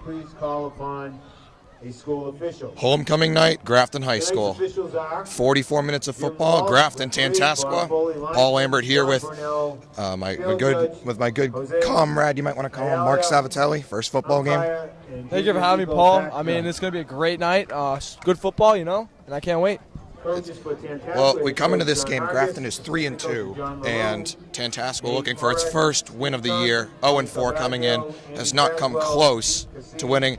Please call upon a school official. Homecoming night, Grafton High Tonight's School. officials are 44 minutes of football, Grafton, Tantascwa. Paul Lambert here with my good comrade, you might want to call him, Mark Savatelli. First football game. Thank you for having me, Paul. I mean, it's going to be a great night. Good football, and I can't wait. Well, we come into this game, Grafton is 3-2, and Tantascwa looking for its first win of the year, 0-4 coming in, has not come close to winning.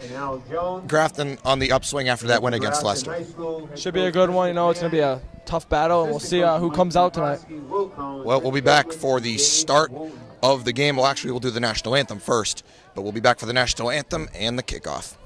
Grafton on the upswing after that win against Leicester. Should be a good one. It's going to be a tough battle, and we'll see who comes out tonight. Well, we'll be back for the start of the game. Well, actually, we'll do the national anthem first, but we'll be back for the national anthem and the kickoff.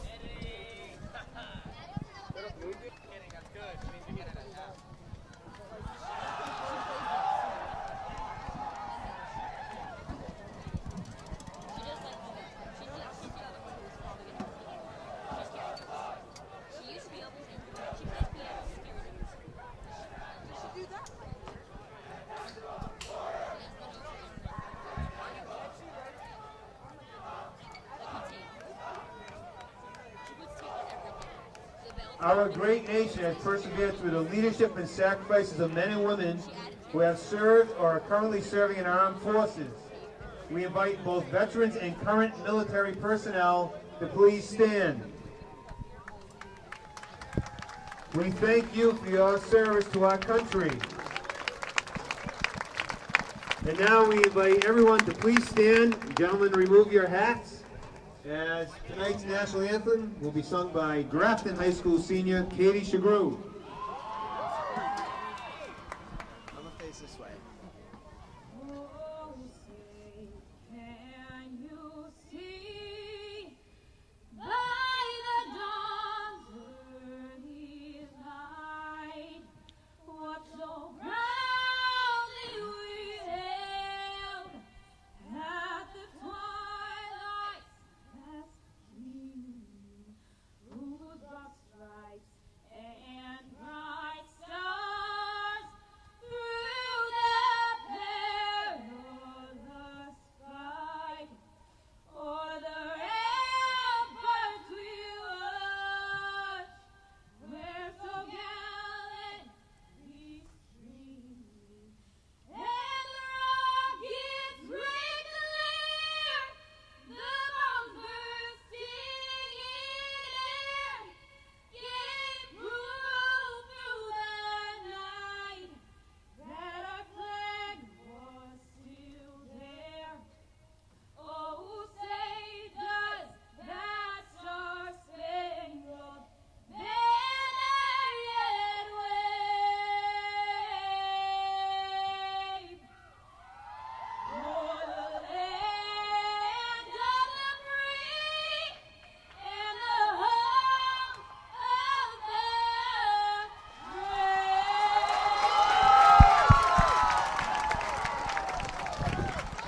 Our great nation has persevered through the leadership and sacrifices of men and women who have served or are currently serving in our armed forces. We invite both veterans and current military personnel to please stand. We thank you for your service to our country. And now we invite everyone to please stand. Gentlemen, remove your hats. As tonight's national anthem will be sung by Grafton High School senior Katie Shagru. I'm gonna face this way.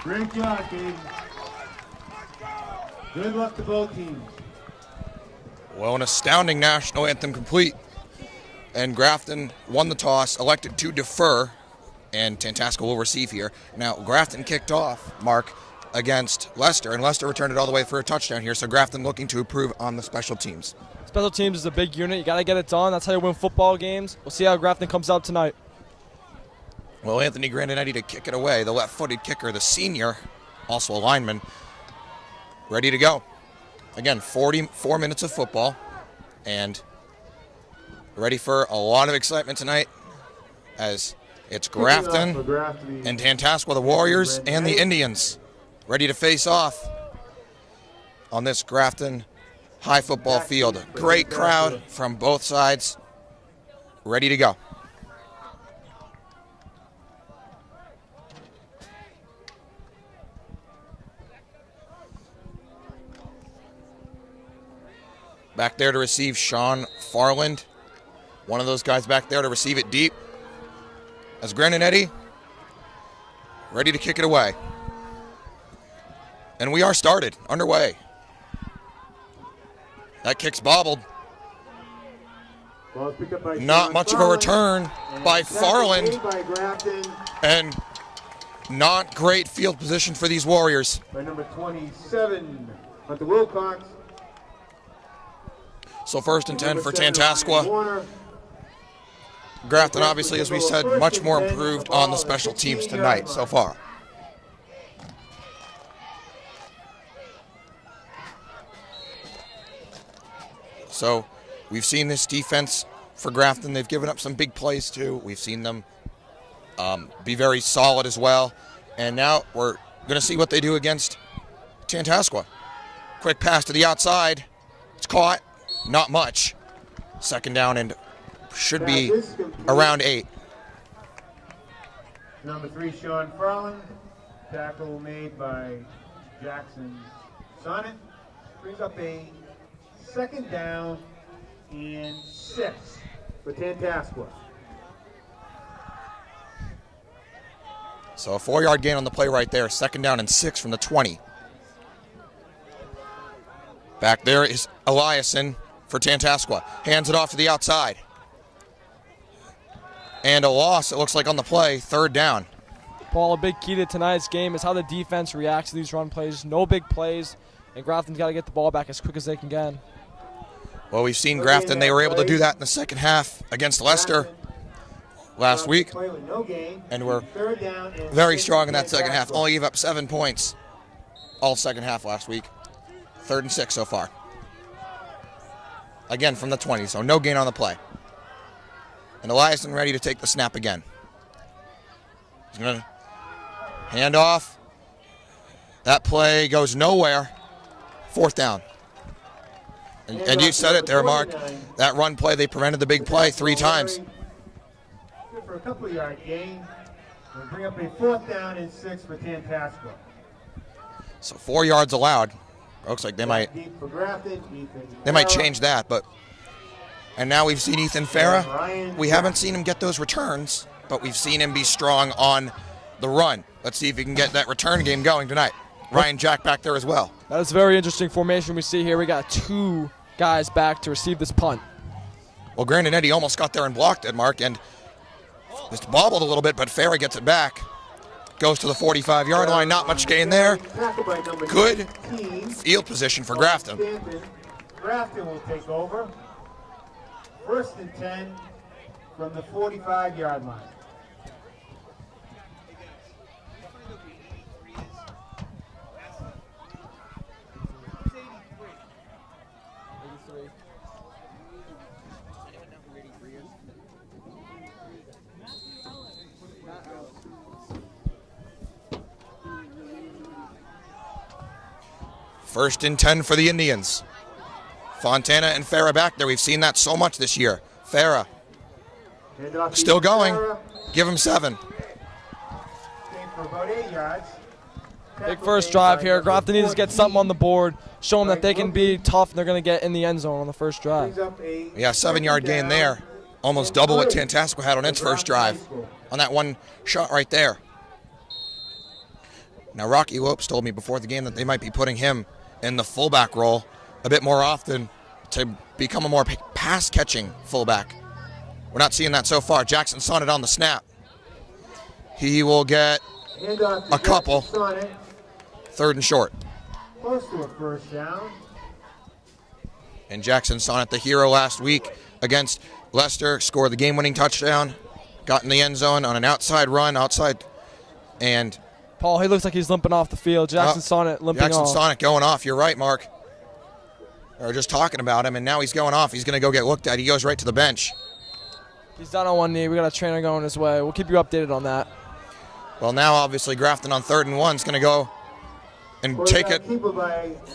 Great job, Dave. Good luck to both teams. Well, an astounding national anthem complete. And Grafton won the toss, elected to defer, and Tantascwa will receive here. Now, Grafton kicked off, Mark, against Leicester, and Leicester returned it all the way for a touchdown here, so Grafton looking to improve on the special teams. Special teams is a big unit. You got to get it done. That's how you win football games. We'll see how Grafton comes out tonight. Well, Anthony Grandinetti to kick it away. The left-footed kicker, the senior, also a lineman, ready to go. Again, 44 minutes of football, and ready for a lot of excitement tonight as it's Grafton and Tantascwa, the Warriors, and the Indians, ready to face off on this Grafton high football field. Great crowd from both sides, ready to go. Back there to receive Sean Farland. One of those guys back there to receive it deep. As Grandinetti ready to kick it away. And we are started, underway. That kick's bobbled. Not much of a return by Farland. And not great field position for these Warriors. By number 27, Hunter Wilcox. So first and 10 for Tantascwa. Warner. Grafton, obviously, as we said, much more improved on the special teams tonight so far. So we've seen this defense for Grafton. They've given up some big plays too. We've seen them be very solid as well. And now we're going to see what they do against Tantascwa. Quick pass to the outside. It's caught. Not much. Second down and should be around 8. Number 3, Sean Farland. Tackle made by Jackson Sonnet. Brings up a second down and 6 for Tantascwa. So a 4-yard gain on the play right there. Second down and 6 from the 20. Back there is Eliason for Tantascwa. Hands it off to the outside. And a loss, it looks like, on the play. Third down. Paul, a big key to tonight's game is how the defense reacts to these run plays. No big plays, and Grafton's got to get the ball back as quick as they can get. Well, we've seen Grafton. They were able to do that in the second half against Leicester last week. And we're very strong in that second half. Only gave up 7 points all second half last week. 3rd and 6 so far. Again from the 20, so no gain on the play. And Eliason ready to take the snap again. He's going to hand off. That play goes nowhere. 4th down. And you said it there, Mark. That run play, they prevented the big play 3 times. For a couple yard gain. We'll bring up a 4th down and 6 for Tantascwa. So 4 yards allowed. Looks like they might change that, but and now we've seen Ethan Farah. We haven't seen him get those returns, but we've seen him be strong on the run. Let's see if he can get that return game going tonight. Ryan Jack back there as well. That is a very interesting formation we see here. We got 2 guys back to receive this punt. Well, Grandin Eddie almost got there and blocked it, Mark, and just bobbled a little bit, but Farah gets it back. Goes to the 45-yard line. Not much gain there. Good field position for Grafton. Grafton will take over. 1st and 10 from the 45-yard line. First and 10 for the Indians. Fontana and Farah back there. We've seen that so much this year. Farah still going. Give him 7. For about 8 yards. Big first drive here. Grafton needs to get something on the board. Show them that they can be tough and they're going to get in the end zone on the first drive. Yeah, 7-yard gain there. Almost double what Tantascwa had on its first drive. On that one shot right there. Now, Rocky Lopes told me before the game that they might be putting him in the fullback role a bit more often to become a more pass-catching fullback. We're not seeing that so far. Jackson Sonnet on the snap. He will get a couple. 3rd and short. Close to a 1st down. And Jackson Sonnet, the hero last week against Leicester, scored the game-winning touchdown. Got in the end zone on an outside run, and Paul, he looks like he's limping off the field. Jackson Sonnet limping off. Jackson Sonnet going off. You're right, Mark. We were just talking about him, and now he's going off. He's going to go get looked at. He goes right to the bench. He's down on one knee. We got a trainer going his way. We'll keep you updated on that. Well, now obviously Grafton on 3rd and 1 is going to go and take it.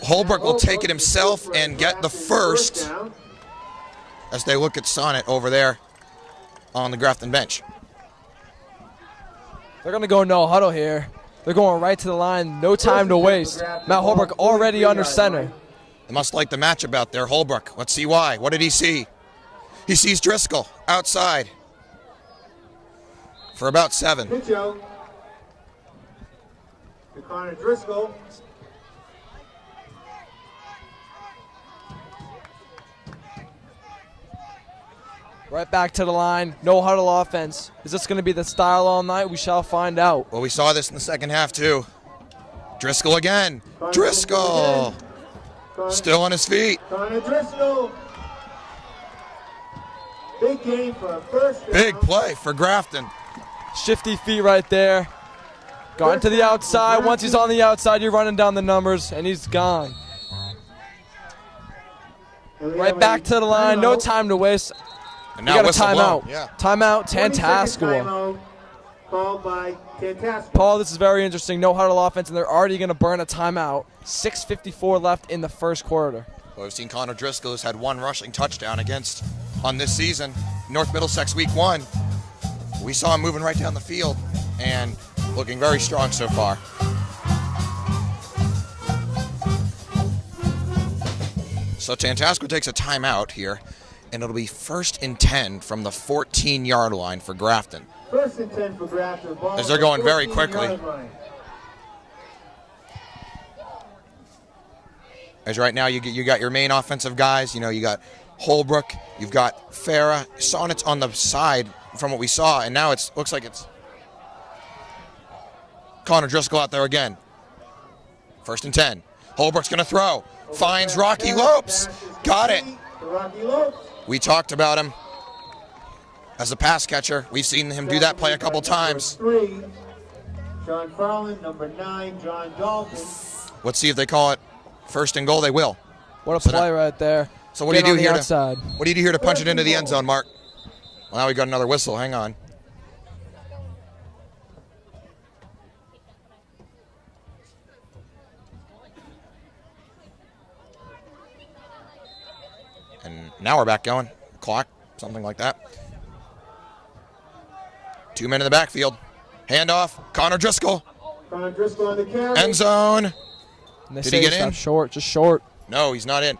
Holbrook will take it himself and get the first as they look at Sonnet over there on the Grafton bench. They're going to go no huddle here. They're going right to the line. No time to waste. Matt Holbrook already under center. They must like the matchup out there. Holbrook, let's see why. What did he see? He sees Driscoll outside for about 7. Pitch out to Connor Driscoll. Right back to the line. No huddle offense. Is this going to be the style all night? We shall find out. Well, we saw this in the second half, too. Driscoll again. Driscoll still on his feet. Connor Driscoll. Big game for a first down. Big play for Grafton. Shifty feet right there. Gone to the outside. Once he's on the outside, you're running down the numbers, and he's gone. And we Right have back a to the line. No timeout. time to waste. And We now got a whistle blown. timeout. Yeah. Timeout, 20-second Tantascwa. timeout called by Tantascwa. Paul, this is very interesting. No huddle offense, and they're already going to burn a timeout. 6:54 left in the first quarter. Well, we've seen Connor Driscoll has had one rushing touchdown on this season. North Middlesex week 1. We saw him moving right down the field and looking very strong so far. So Tantascwa takes a timeout here, and it'll be 1st and 10 from the 14-yard line for Grafton. 1st and 10 for Grafton. Ball As they're going very 14-yard quickly. line. As right now, you got your main offensive guys. You know, you got Holbrook, you've got Farah. Sonnet's on the side from what we saw, and now it looks like it's Connor Driscoll out there again. 1st and 10. Holbrook's going to throw. Finds Rocky Lopes. Got it. To Rocky Lopes. We talked about him as a pass catcher. We've seen him do that play a couple times. Number 3, Sean Farland. Number 9, John Dalton. Let's see if they call it 1st and goal. They will. What a So play right there. So what do you Get do on the here? outside. What do you do here to punch it into the end zone, Mark? Well, now we got another whistle. Hang on. And now we're back going. Clock, something like that. 2 men in the backfield. Handoff. Connor Driscoll. Connor Driscoll on the carry. End zone. And they Did say he get stop in? short, just short. No, he's not in.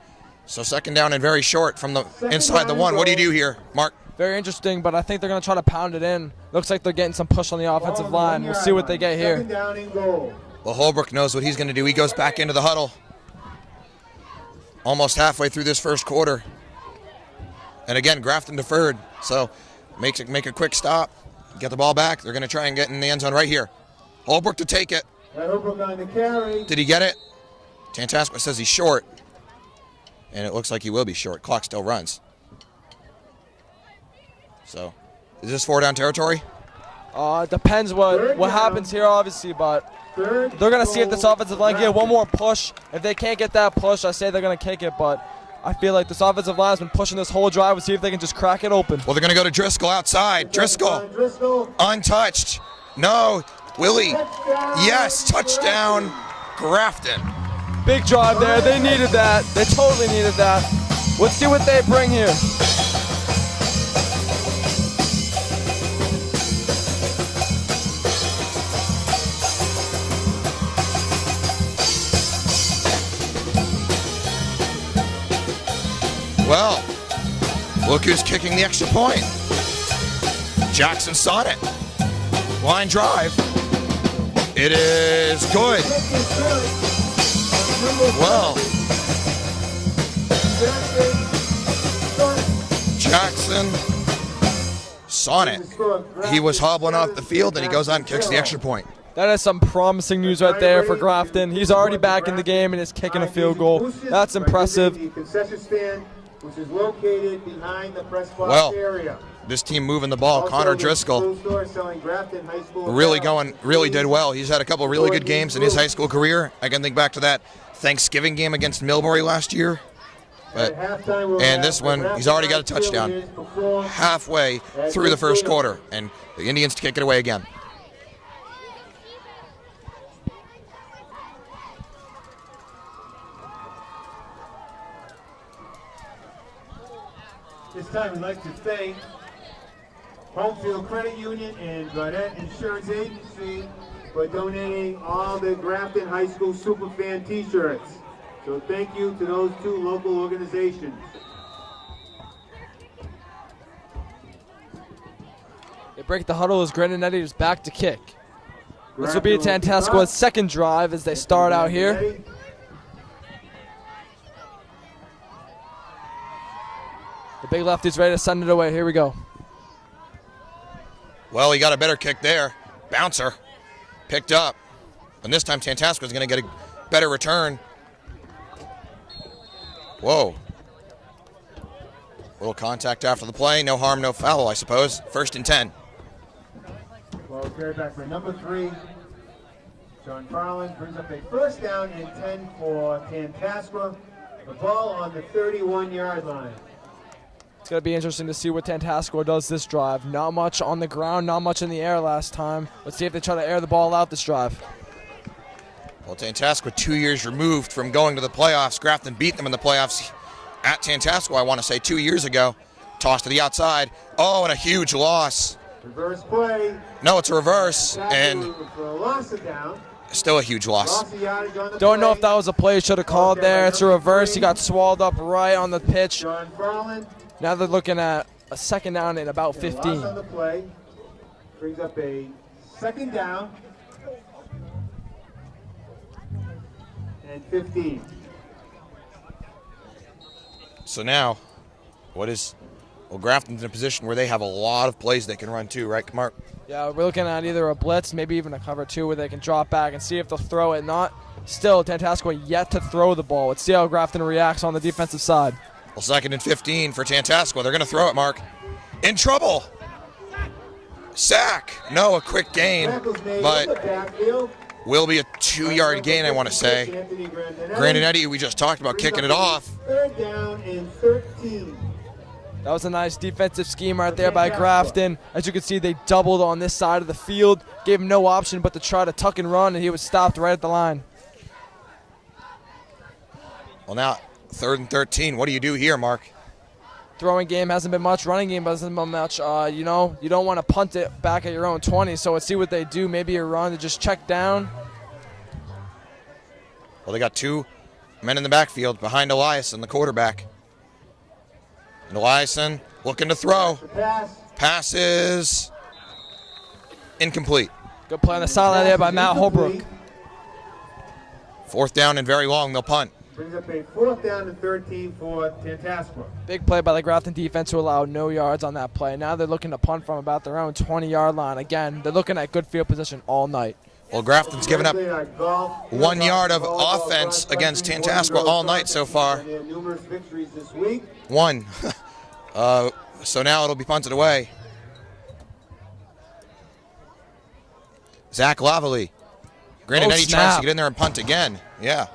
So 2nd down and very short from the Second inside the down 1. What do you goal. do here, Mark? Very interesting, but I think they're going to try to pound it in. Looks like they're getting some push on the offensive Ball on line. the We'll 1-yard see what they line. get here. 2nd down and goal. Well, Holbrook knows what he's going to do. He goes back into the huddle. Almost halfway through this first quarter. And again, Grafton deferred. So make a quick stop. Get the ball back. They're going to try and get in the end zone right here. Holbrook to take it. Got Holbrook on the carry. Did he get it? Tantascwa says he's short. And it looks like he will be short. Clock still runs. So, is this 4-down territory? Depends what Third down. happens here, obviously, but Third they're going to see if this goal, offensive line can get one Grafton. more push. If they can't get that push, I say they're going to kick it, but I feel like this offensive line has been pushing this whole drive. We'll see if they can just crack it open. Well, they're going to go to Driscoll outside. Driscoll, Connor Driscoll. untouched. No. Willie. Touchdown. Yes, touchdown. Grafton. Big drive there. They needed that. They totally needed that. Let's see what they bring here. Well, look who's kicking the extra point. Jackson Sonnet. Line drive. It is good. Well, Jackson Sonnet. He was hobbling off the field, and he goes out and kicks the extra point. That is some promising news right there for Grafton. He's already back in the game and is kicking a field goal. That's impressive. The concession stand, which is located behind the press box Well, area. This team moving the ball. Also, Connor the Driscoll food store selling Grafton High School really did well. He's had a couple really good games in his high school career. I can think back to that Thanksgiving game against Millbury last year. But and this one, he's already got a touchdown halfway through the first quarter, and the Indians kick it away again. This time we'd like to thank Homefield Credit Union and Gwinnett Insurance Agency for donating all the Grafton High School Superfan t-shirts. So thank you to those two local organizations. They break the huddle as Grandinetti is back to kick. This will be Tantascwa's second drive as they start out here. The big lefty's ready to send it away. Here we go. Well, he got a better kick there. Bouncer. Picked up. And this time Tantascwa's going to get a better return. Whoa. Little contact after the play. No harm, no foul, I suppose. 1st and 10. Well, carried back by number 3. John Farland brings up a 1st down and 10 for Tantascwa. The ball on the 31-yard line. It's going to be interesting to see what Tantascwa does this drive. Not much on the ground, not much in the air last time. Let's see if they try to air the ball out this drive. Well, Tantascwa 2 years removed from going to the playoffs. Grafton beat them in the playoffs at Tantascwa, I want to say, 2 years ago. Toss to the outside. Oh, and a huge loss. Reverse play. No, it's a reverse, and For a loss of down. still a huge loss. Loss of yardage on the Don't know play. if that was a play you should have called there. It's a reverse. He got swallowed up right on the pitch. John Farland. Now they're looking at a 2nd down and about Loss 15. on the play. Brings up a 2nd down. And 15. So now, well, Grafton's in a position where they have a lot of plays they can run too, right, Mark? Yeah, we're looking at either a blitz, maybe even a cover 2 where they can drop back and see if they'll throw it. Not still, Tantascwa yet to throw the ball. Let's see how Grafton reacts on the defensive side. Well, 2nd and 15 for Tantascwa. They're going to throw it, Mark. In trouble. Sack. No, a quick gain, Tackles made in the but backfield. will be a 2-yard gain, I want to say. Anthony Grandinetti, we just talked about kicking it off. 3rd down and 13. That was a nice defensive scheme right there by Grafton. As you can see, they doubled on this side of the field, gave him no option but to try to tuck and run, and he was stopped right at the line. Well, now, 3rd and 13. What do you do here, Mark? Throwing game hasn't been much. Running game hasn't been much. You don't want to punt it back at your own 20, so let's see what they do. Maybe a run to just check down. Well, they got 2 men in the backfield behind Eliason, the quarterback. And Eliason looking to throw. The pass. Pass is incomplete. Good play on the sideline there by Matt Holbrook. 4th down and very long. They'll punt. Brings up a 4th down and 13 for Tantascwa. Big play by the Grafton defense who allowed no yards on that play. Now they're looking to punt from about their own 20-yard line. Again, they're looking at good field position all night. Well, Grafton's given up 1 yard of offense against Tantascwa all night so far. Numerous victories this week. 1. So now it'll be punted away. Zach Lavallee. Grandinetti tries snap. to get in there and punt again. Yeah.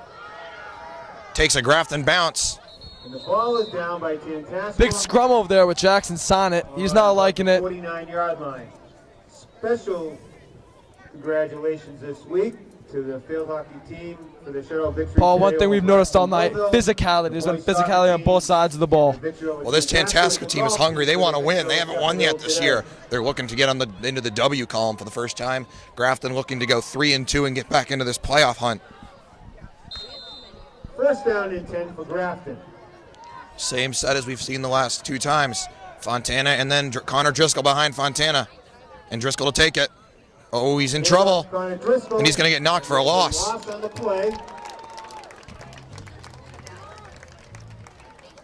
Takes a Grafton bounce. And the ball is down by Tantascwa. Big scrum over there with Jackson Sonnet. He's not liking it. 49-yard line. Special congratulations this week to the field hockey team for the shutout victory. Paul, one today thing we've over noticed all night, Louisville. physicality. There's been physicality on both sides of the ball. Well, this Tantascwa team is hungry. They want to win. They haven't won yet this year. They're looking to get into the W column for the first time. Grafton looking to go 3-2 and get back into this playoff hunt. 1st down and 10 for Grafton. Same set as we've seen the last 2 times. Fontana and then Connor Driscoll behind Fontana. And Driscoll will take it. Oh, he's in trouble. And he's going to get knocked for a loss. Loss on the play.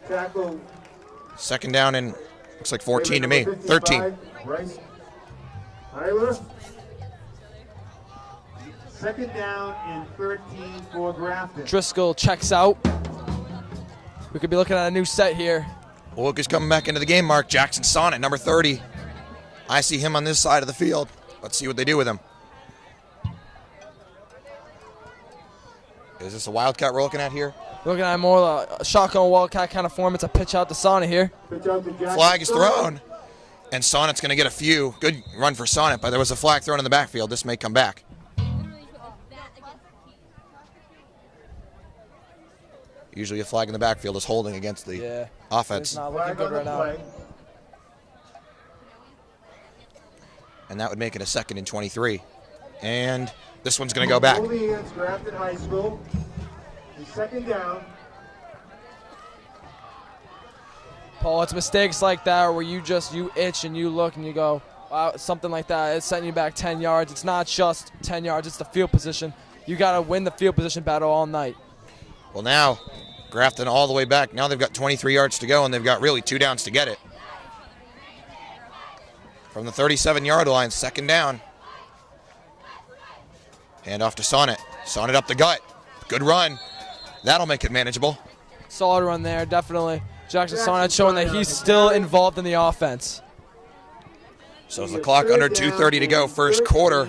Tackle. 2nd down and looks like 14 to me. 13. Bryce Tyler. 2nd down and 13 for Grafton. Driscoll checks out. We could be looking at a new set here. Well, look who's coming back into the game, Mark. Jackson Sonnet, number 30. I see him on this side of the field. Let's see what they do with him. Is this a wildcat we're looking at here? Looking at more a shotgun wildcat kind of form. It's a pitch out to Sonnet here. Pitch out to Jackson Flag is Sonnet. thrown. And Sonnet's going to get a few. Good run for Sonnet, but there was a flag thrown in the backfield. This may come back. Usually a flag in the backfield is holding against the offense. It's not looking Flag good on the right now. play. And that would make it a 2nd and 23. And this one's going to go back. Holding against Grafton High School. And 2nd down. Paul, it's mistakes like that where you itch and you look and you go, wow, something like that. It's setting you back 10 yards. It's not just 10 yards. It's the field position. You got to win the field position battle all night. Well, now Grafton all the way back. Now they've got 23 yards to go, and they've got really 2 downs to get it. From the 37-yard line, 2nd down. Hand off to Sonnet. Sonnet up the gut. Good run. That'll make it manageable. Solid run there, definitely. Jackson Sonnet showing that he's still involved in the offense. So it's the clock under 2:30 to go, first quarter.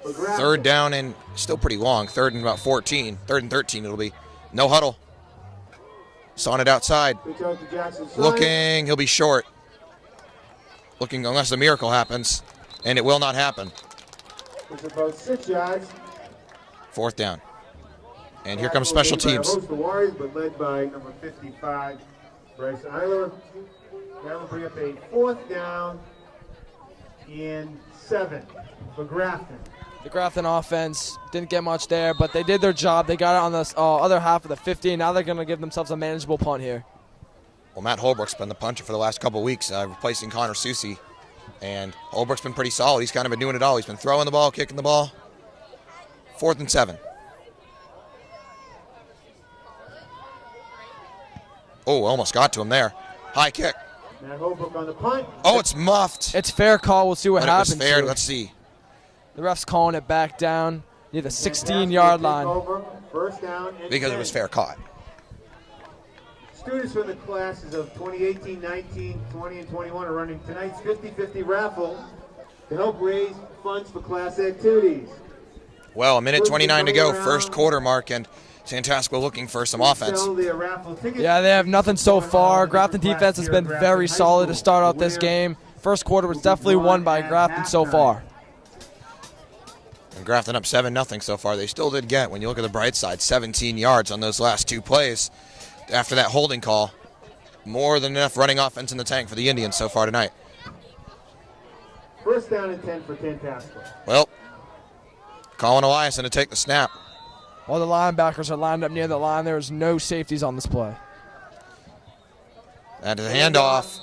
Third down and still pretty long. Third and about 14. Third and 13 it'll be. No huddle. Sonnet outside. Looking, he'll be short. Looking unless a miracle happens, and it will not happen. It's about 6 yards. Fourth down. And here comes special teams. The Warriors, but led by number 55, Bryce Eiler. That will bring up a fourth down and 7 for Grafton. The Grafton offense didn't get much there, but they did their job. They got it on the other half of the 50. Now they're going to give themselves a manageable punt here. Well, Matt Holbrook's been the punter for the last couple of weeks, replacing Connor Susi. And Holbrook's been pretty solid. He's kind of been doing it all. He's been throwing the ball, kicking the ball. 4th and 7. Oh, almost got to him there. High kick. Matt Holbrook on the punt. Oh, it's muffed. It's fair call. We'll see what But it was happens fair. here. Let's see. The ref's calling it back down near the 16-yard line. First down and Because it 10. was fair caught. Students from the classes of 2018, 19, 20, and 21 are running tonight's 50-50 raffle to help raise funds for class activities. Well, a minute 29 to go, first quarter mark, and Santasco looking for some offense. Sell their raffle tickets. Yeah, they have nothing so far. Grafton defense has been very solid to start out this game. First quarter was definitely won by Grafton so far. And Grafton up 7-0 so far. They still did get, when you look at the bright side, 17 yards on those last 2 plays. After that holding call, more than enough running offense in the tank for the Indians so far tonight. First down and 10 for Tantasco. Well, Colin Eliason to take the snap. All the linebackers are lined up near the line. There is no safeties on this play. And a handoff.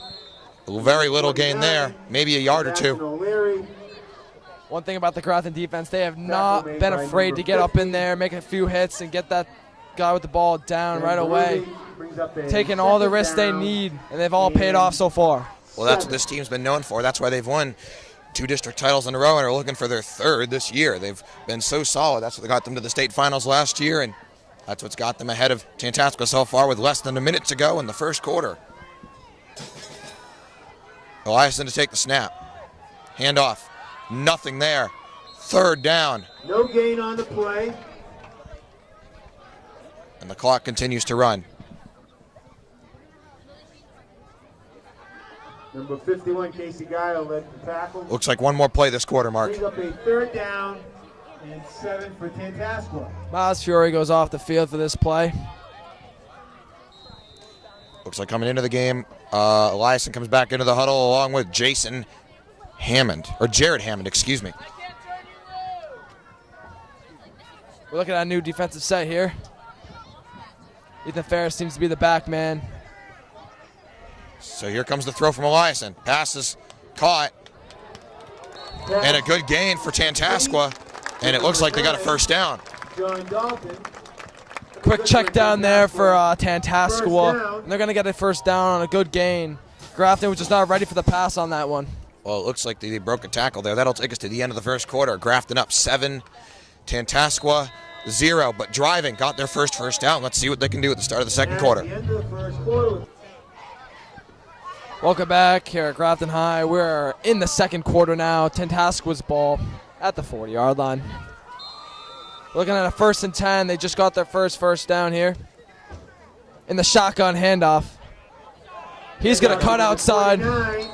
Very little gain there. Maybe a yard or 2. O'Leary. One thing about the Grafton defense, they have not been afraid to get up in there, make a few hits, and get that guy with the ball down right away. Taking all the risks they need, and they've all paid off so far. Well, that's what this team's been known for. That's why they've won 2 district titles in a row and are looking for their 3rd this year. They've been so solid. That's what got them to the state finals last year, and that's what's got them ahead of Tantasco so far with less than a minute to go in the first quarter. Eliason to take the snap. Handoff. Nothing there. 3rd down. No gain on the play. And the clock continues to run. Number 51, Casey Guile, led the tackle. Looks like one more play this quarter, Mark. Brings up a 3rd down and 7 for Tantasco. Miles Fury goes off the field for this play. Looks like coming into the game, Eliason comes back into the huddle along with Jason Hammond, or Jared Hammond, excuse me. We're looking at a new defensive set here. Ethan Ferris seems to be the back man. So here comes the throw from Eliason. Pass is caught. And a good gain for Tantascwa. And it looks like they got a first down. John Dalton. Quick check down there for Tantascwa. And they're going to get a first down on a good gain. Grafton was just not ready for the pass on that one. Well, it looks like they broke a tackle there. That'll take us to the end of the first quarter. Grafton up 7, Tantascwa 0. But driving, got their first down. Let's see what they can do at the start of the second quarter. At the end of the first quarter. Welcome back here at Grafton High. We're in the second quarter now. Tantascwa's ball at the 40-yard line. Looking at a 1st and 10. They just got their first down here. In the shotgun handoff. He's going to cut outside. 49.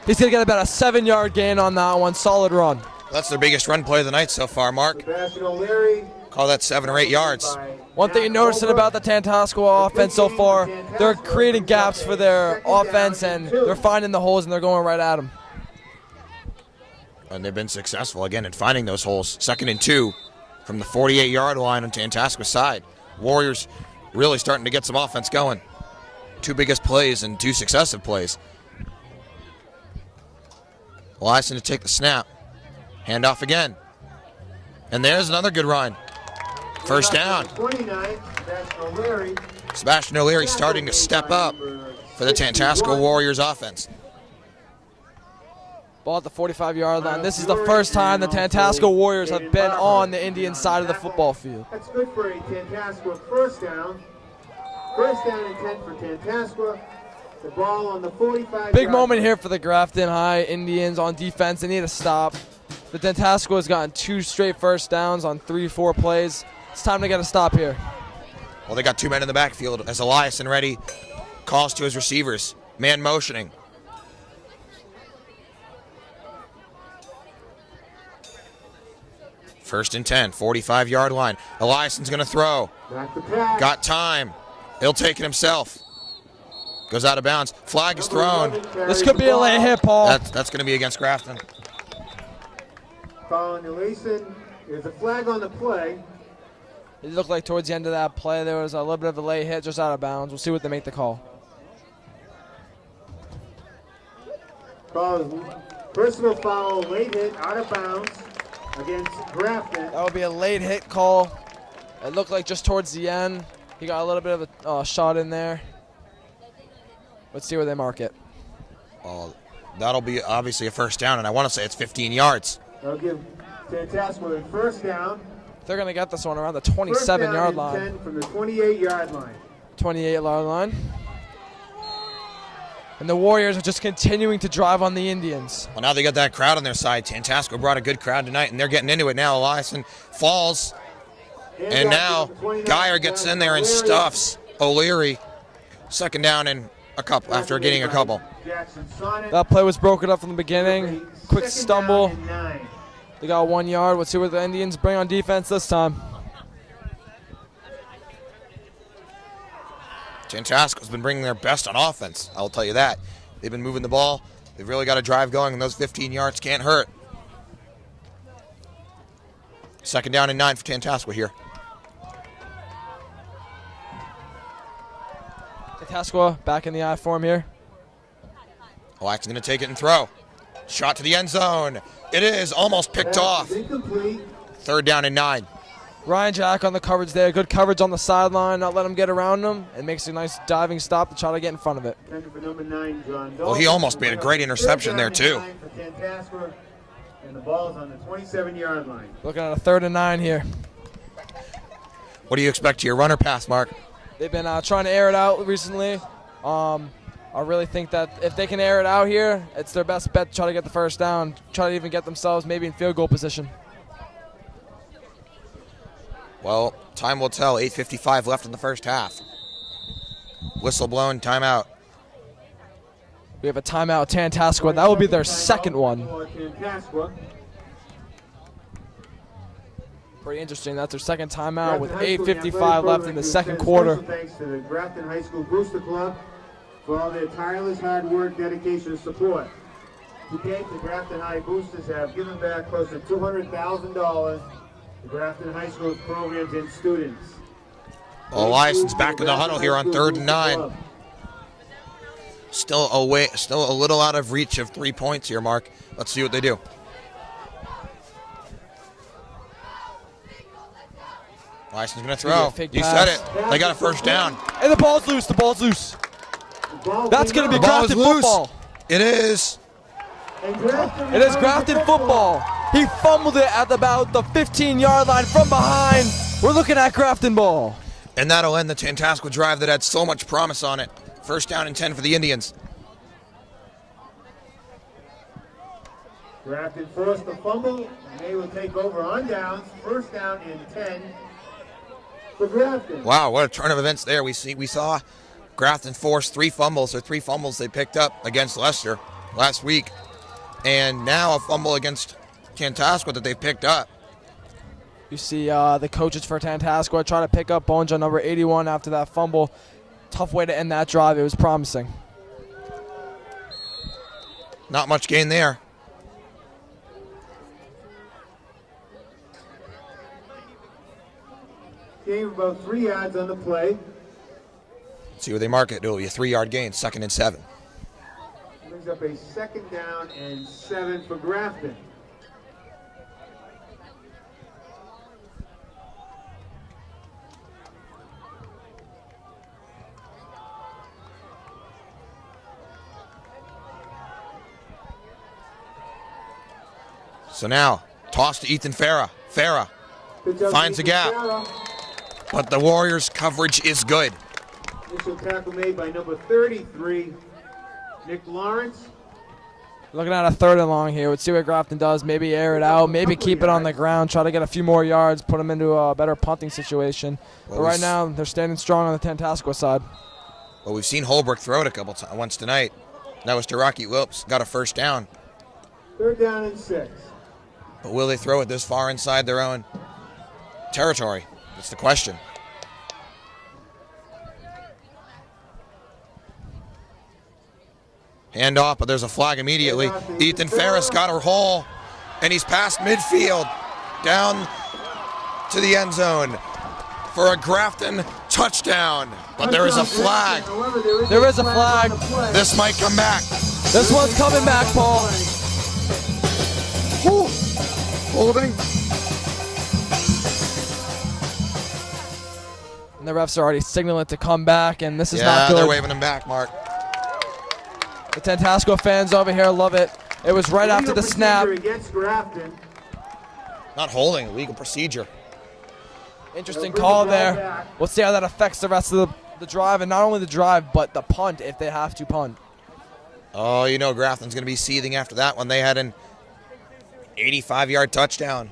He's going to get about a 7-yard gain on that one. Solid run. That's their biggest run play of the night so far, Mark. Sebastian O'Leary. Call that 7 or 8 yards. One thing you're noticing about the Tantascwa offense so far, they're creating gaps for their offense, and they're finding the holes, and they're going right at them. And they've been successful, again, in finding those holes. 2nd and 2 from the 48-yard line on Tantascwa's side. Warriors really starting to get some offense going. 2 biggest plays and 2 successive plays. Eliason to take the snap. Handoff again. And there's another good run. First down. 29, Sebastian O'Leary. Sebastian O'Leary starting to step up for the Tantasco Warriors offense. Ball at the 45-yard line. This is the first time the Tantasco Warriors have been on the Indian side of the football field. That's good for a Tantasco first down. First down and 10 for Tantascwa. The ball on the 45. Big moment here for the Grafton High Indians on defense. They need a stop. The Tantascwa has gotten 2 straight first downs on 3-4 plays. It's time to get a stop here. Well, they got 2 men in the backfield as Eliason ready calls to his receivers. Man motioning. First and 10, 45-yard line. Eliason's going to throw. Back to pass. Got time. He'll take it himself. Goes out of bounds. Flag is thrown. This could be a late hit, Paul. That's going to be against Grafton. Colin Eliason. There's a flag on the play. It looked like towards the end of that play there was a little bit of a late hit just out of bounds. We'll see what they make the call. Call personal foul, late hit, out of bounds against Grafton. That would be a late hit call. It looked like just towards the end. He got a little bit of a shot in there. Let's see where they mark it. That'll be obviously a first down, and I want to say it's 15 yards. They'll give Tantascwa a first down. They're going to get this one around the 27-yard line. 10 from the 28-yard line. 28-yard line. And the Warriors are just continuing to drive on the Indians. Well, now they got that crowd on their side. Tantascwa brought a good crowd tonight, and they're getting into it now. Eliason falls, and now Geyer gets in there and stuffs O'Leary. Second down and a couple after getting a couple. That play was broken up from the beginning. Quick stumble. Second down and 9. They got 1 yard. Let's see what the Indians bring on defense this time. Tantascwa's been bringing their best on offense, I'll tell you that. They've been moving the ball. They've really got a drive going, and those 15 yards can't hurt. Second down and 9 for Tantascwa here. Tantascwa back in the I form here. Eliason's going to take it and throw. Shot to the end zone. It is almost picked off. Incomplete. Third down and 9. Ryan Jack on the coverage there. Good coverage on the sideline. Not let him get around him. It makes a nice diving stop to try to get in front of it. For number 9, John Well, he almost made a great interception there, too. For Tantascwa, and the ball's on the 27-yard line. Looking at a 3rd and 9 here. What do you expect to your runner pass, Mark? They've been trying to air it out recently. I really think that if they can air it out here, it's their best bet to try to get the first down, try to even get themselves maybe in field goal position. Well, time will tell. 8:55 left in the first half. Whistle blown, timeout. We have a timeout, Tantascwa. That will be their second one. Tantascwa. Pretty interesting. That's their second timeout with Grafton High School 8:55 left in the second quarter. Special thanks to the Grafton High School Booster Club for all their tireless hard work, dedication, and support. To date, the Grafton High Boosters have given back close to $200,000 to Grafton High School's programs and students. Well, Eliason's back in the huddle here on 3rd and 9. Still a little out of reach of 3 points here, Mark. Let's see what they do. Eliason's going to throw. You said it. They got a first down. And the ball's loose. The ball's loose. That's going to be The ball is Grafton loose. football. It is. It is Grafton football. He fumbled it at about the 15-yard line from behind. We're looking at Grafton ball. And that'll end the Tantascwa drive that had so much promise on it. First down and 10 for the Indians. Grafton forced the fumble, and they will take over on downs. First down and 10 for Grafton. Wow, what a turn of events there. We saw Grafton force 3 fumbles they picked up against Leicester last week. And now a fumble against Tantascwa that they picked up. You see the coaches for Tantascwa try to pick up Bonja number 81 after that fumble. Tough way to end that drive. It was promising. Not much gain there. Gain of about 3 yards on the play. Let's see where they mark it. It'll be a 3-yard gain, 2nd and 7. Brings up a 2nd down and 7 for Grafton. So now, toss to Ethan Farah. Farah finds a gap, but the Warriors' coverage is good. Initial tackle made by number 33, Nick Lawrence. Looking at a 3rd and long here. Let's see what Grafton does. Maybe air it out. Maybe keep it on the ground. Try to get a few more yards. Put them into a better punting situation. But right now, they're standing strong on the Tantascwa side. Well, we've seen Holbrook throw it a couple times once tonight. That was to Rocky Wilps. Got a first down. 3rd down and 6. But will they throw it this far inside their own territory? That's the question. Hand off, but there's a flag immediately. Ethan Ferris got a hole, and he's past midfield, down to the end zone for a Grafton touchdown. But there is a flag. There is a flag. This might come back. This one's coming back, Paul. Whew. Holding. And the refs are already signaling it to come back, and this is not Yeah, they're good. waving him back, Mark. The Tantascwa fans over here love it. It was right after the snap. Against Grafton. Not holding, legal procedure. Interesting call there. We'll see how that affects the rest of the drive, and not only the drive, but the punt if they have to punt. Oh, you know Grafton's going to be seething after that one. They had an 85-yard touchdown.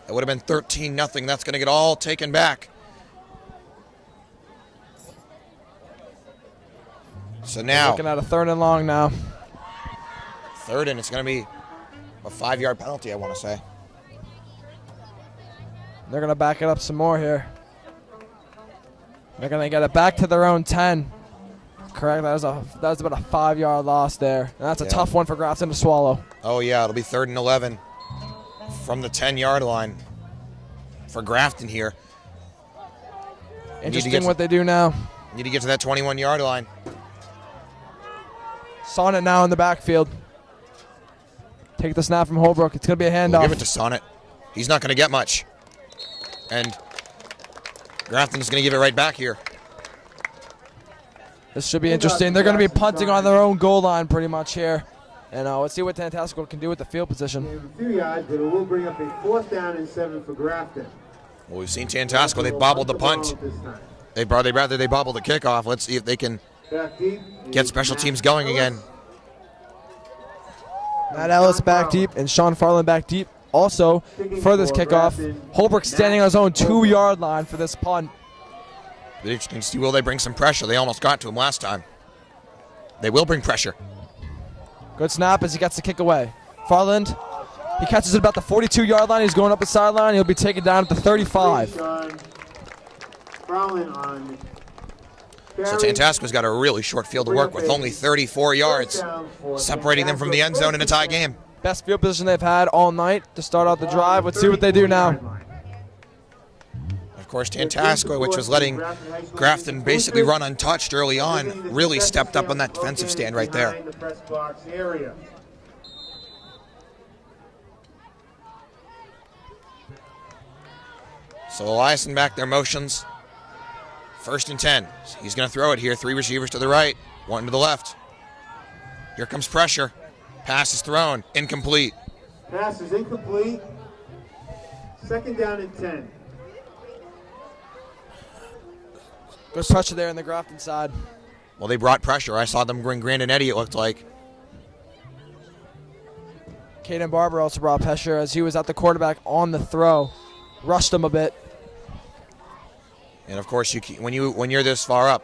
That would have been 13-0. That's going to get all taken back. So now, Looking at a 3rd and long now. 3rd, and it's going to be a 5-yard penalty, I want to say. They're going to back it up some more here. They're going to get it back to their own 10. Correct. That was about a 5-yard loss there. And that's a tough one for Grafton to swallow. Oh, yeah, it'll be 3rd and 11 from the 10-yard line for Grafton here. Interesting what they do now. Need to get to that 21-yard line. Sonnet now in the backfield. Take the snap from Holbrook. It's going to be a handoff. We'll give it to Sonnet. He's not going to get much. And Grafton's going to give it right back here. This should be interesting. They're going to be punting on their own goal line pretty much here. And let's see what Tantascwa can do with the field position. A few yards, but it will bring up a 4th down and 7 for Grafton. Well, we've seen Tantascwa. They bobbled the punt. They bobbled the kickoff. Let's see if they can get special teams going again. Matt Ellis back deep and Sean Farland back deep. Also, for this kickoff, Holbrook standing on his own 2-yard line for this punt. Be interesting to see, will they bring some pressure? They almost got to him last time. They will bring pressure. Good snap as he gets the kick away. Farland, he catches it about the 42-yard line. He's going up the sideline. He'll be taken down at the 35. So Tantascwa's got a really short field to work with, only 34 yards, separating them from the end zone in a tie game. Best field position they've had all night to start out the drive. Let's see what they do now. Of course, Tantascwa, which was letting Grafton basically run untouched early on, really stepped up on that defensive stand right there. So Eliason back their motions. 1st and 10. He's going to throw it here. 3 receivers to the right, 1 to the left. Here comes pressure. Pass is thrown. Incomplete. Pass is incomplete. 2nd down and 10. Good pressure there on the Grafton side. Well, they brought pressure. I saw them bring Grandin Eddy, it looked like. Caden Barber also brought pressure as he was at the quarterback on the throw. Rushed him a bit. And of course, when you're this far up,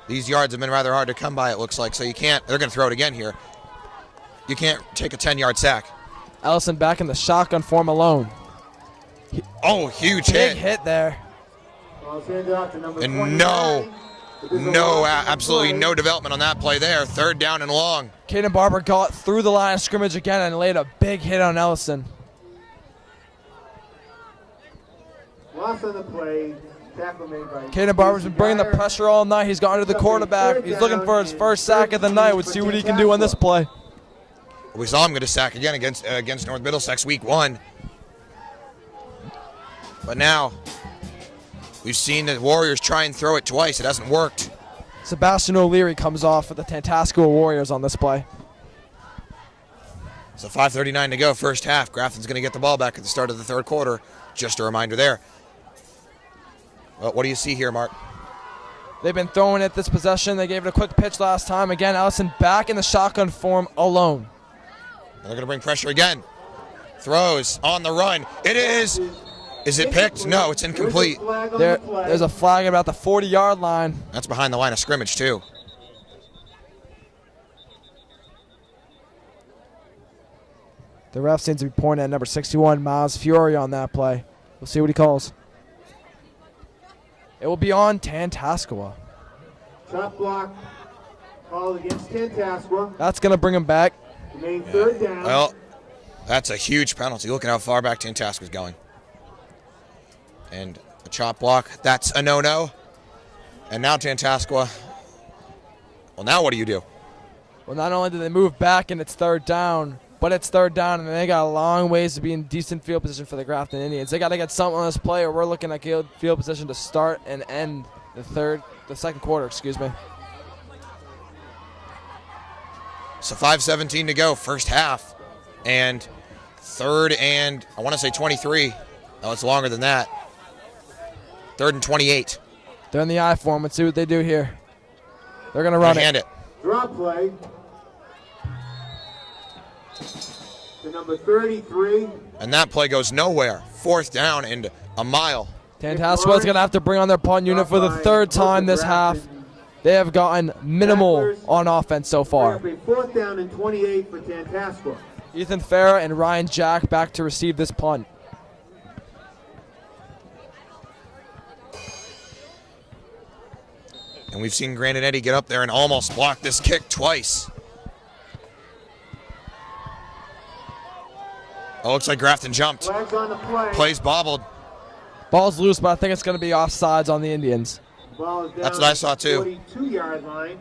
these yards have been rather hard to come by, it looks like. So you can't, they're going to throw it again here. You can't take a 10-yard sack. Ellison back in the shotgun form alone. Oh, huge Big hit. hit there. And absolutely no development on that play there. 3rd down and long. Caden Barber got through the line of scrimmage again and laid a big hit on Ellison. Loss on the play. Tackle made by Caden Barber's been bringing the pressure all night. He's gone to the quarterback. He's looking for his first sack of the night. Let's see what he can do on this play. We saw him get a sack again against North Middlesex week 1. But now, we've seen the Warriors try and throw it twice. It hasn't worked. Sebastian O'Leary comes off for the Tantascwa Warriors on this play. So 5:39 to go, first half. Grafton's going to get the ball back at the start of the 3rd quarter. Just a reminder there. Well, what do you see here, Mark? They've been throwing it this possession. They gave it a quick pitch last time. Again, Ellison back in the shotgun form alone. And they're going to bring pressure again. Throws on the run. It is. Is it picked? No, it's incomplete. There's a flag about the 40-yard line. That's behind the line of scrimmage, too. The ref seems to be pointing at number 61, Miles Fury, on that play. We'll see what he calls. It will be on Tantascwa. Chop block called against Tantascwa. That's going to bring him back. Remain third down. Well, that's a huge penalty. Look at how far back Tantascwa's going. And a chop block, that's a no-no. And now Tantascwa. Well, now what do you do? Well, not only do they move back and it's third down, but it's third down, and they got a long ways to be in decent field position for the Grafton Indians. They got to get something on this play, or we're looking at field position to start and end the second quarter, excuse me. So 5:17 to go, first half. And third and, I want to say 23. No, it's longer than that. Third and 28. They're in the I form. Let's see what they do here. They're going to run Hand it. Drop play. To number 33. And that play goes nowhere. Fourth down and a mile. Tantascwa's going to have to bring on their punt unit for the third time this half. They have gotten minimal on offense so far. Fourth down and 28 for Tantascwa. Ethan Farah and Ryan Jack back to receive this punt. And we've seen Granite get up there and almost block this kick twice. Oh, looks like Grafton jumped. Flags on the play. Plays bobbled. Ball's loose, but I think it's going to be offsides on the Indians. Ball is down That's what I saw too. 42-yard line.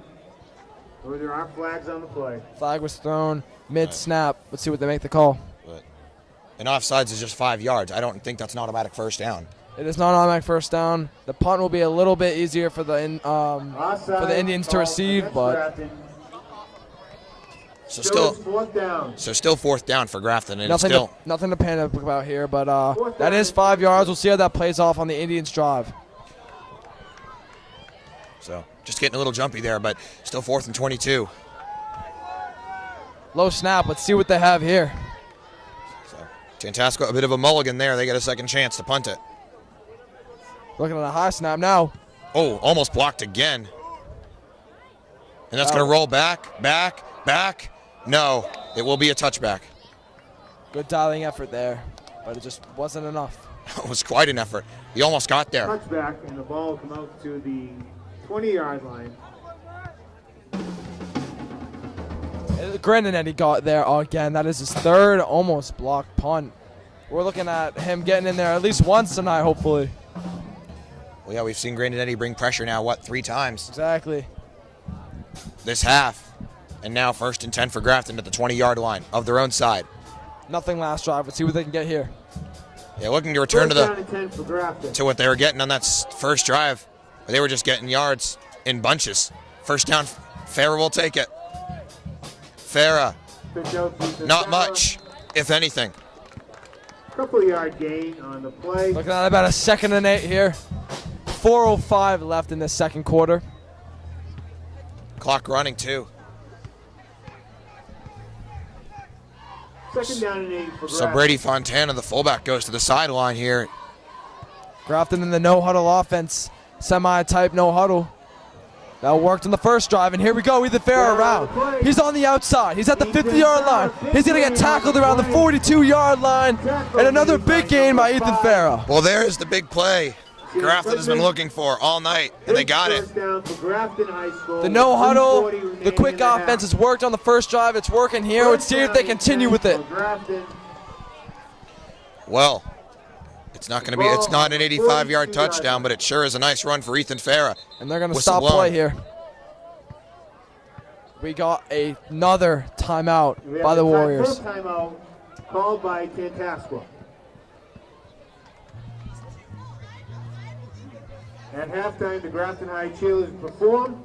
Or there are flags on the play. Flag was thrown mid-snap. Let's see what they make the call. And offsides is just 5 yards. I don't think that's an automatic first down. It is not an automatic first down. The punt will be a little bit easier for the Indians to receive, but So fourth down. still fourth down for Grafton, and nothing to panic about here. But that is 5 yards. We'll see how that plays off on the Indians' drive. so just getting a little jumpy there, but still fourth and 22. Low snap. Let's see what they have here. So Tantascwa, a bit of a mulligan there. They get a second chance to punt it. Looking at a high snap now. Oh, almost blocked again. And that's going to roll back. No, it will be a touchback. Good dialing effort there, but it just wasn't enough. It was quite an effort. He almost got there. Touchback, and the ball will come out to the 20-yard line. Grandinetti got there again. That is his third almost blocked punt. We're looking at him getting in there at least once tonight, hopefully. Well, yeah, we've seen Grandinetti bring pressure now, 3 times Exactly. this half. And now first and 10 for Grafton at the 20-yard line of their own side. Nothing last drive. Let's see what they can get here. Yeah, looking to return First down and 10 for Grafton. to what they were getting on that first drive. They were just getting yards in bunches. First down, Farah will take it. Farah, not much, if anything. Couple-yard gain on the play. Looking at about a 2nd and 8 here. 4:05 left in this second quarter. Clock running too. Second down and 8 for So Grafton. Brady Fontana, the fullback, goes to the sideline here. Grafton in the no-huddle offense. Semi-type no-huddle. That worked on the first drive, and here we go. Ethan Farah around. He's on the outside. He's at the 50-yard line. He's going to get tackled around the 42-yard line. And another big gain by Ethan Farah. Well, there's the big play Grafton has been looking for all night, and they got it. First down for Grafton High School. The no-huddle, 3:40 remaining the quick in the half. offense has worked on the first drive. It's working here. Let's see if they continue with it. Well, it's not going to be. It's not an 85-yard touchdown, but it sure is a nice run for Ethan Farah. And they're going to Whistle stop play blown. here. We got another timeout by the Warriors. First timeout called by Tantascwa. At halftime, the Grafton High cheerleaders perform.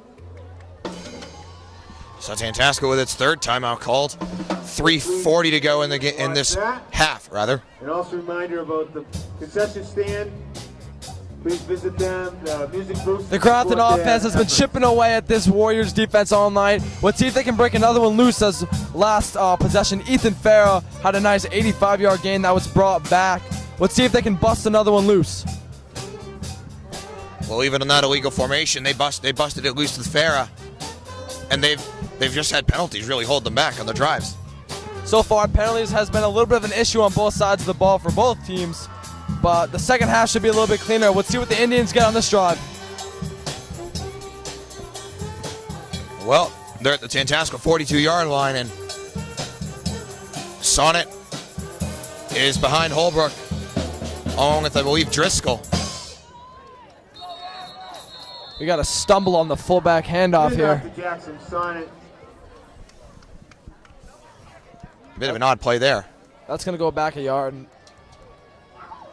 So Tantascwa with its third timeout called. 3:40 to go in this half, rather. And also a reminder about the concession stand. Please visit them. The music booth. The Grafton support their offense has been efforts. chipping away at this Warriors defense all night. Let's see if they can break another one loose as last possession. Ethan Farah had a nice 85-yard gain that was brought back. Let's see if they can bust another one loose. Well, even on that illegal formation, they busted it loose with Farah, and they've just had penalties really hold them back on the drives. So far, penalties has been a little bit of an issue on both sides of the ball for both teams, but the second half should be a little bit cleaner. Let's see what the Indians get on this drive. Well, they're at the Tantasco 42-yard line, and Sonnet is behind Holbrook, along with, I believe, Driscoll. We got a stumble on the fullback handoff here. Dr. Jackson Sonnet. Bit of an odd play there. That's going to go back a yard.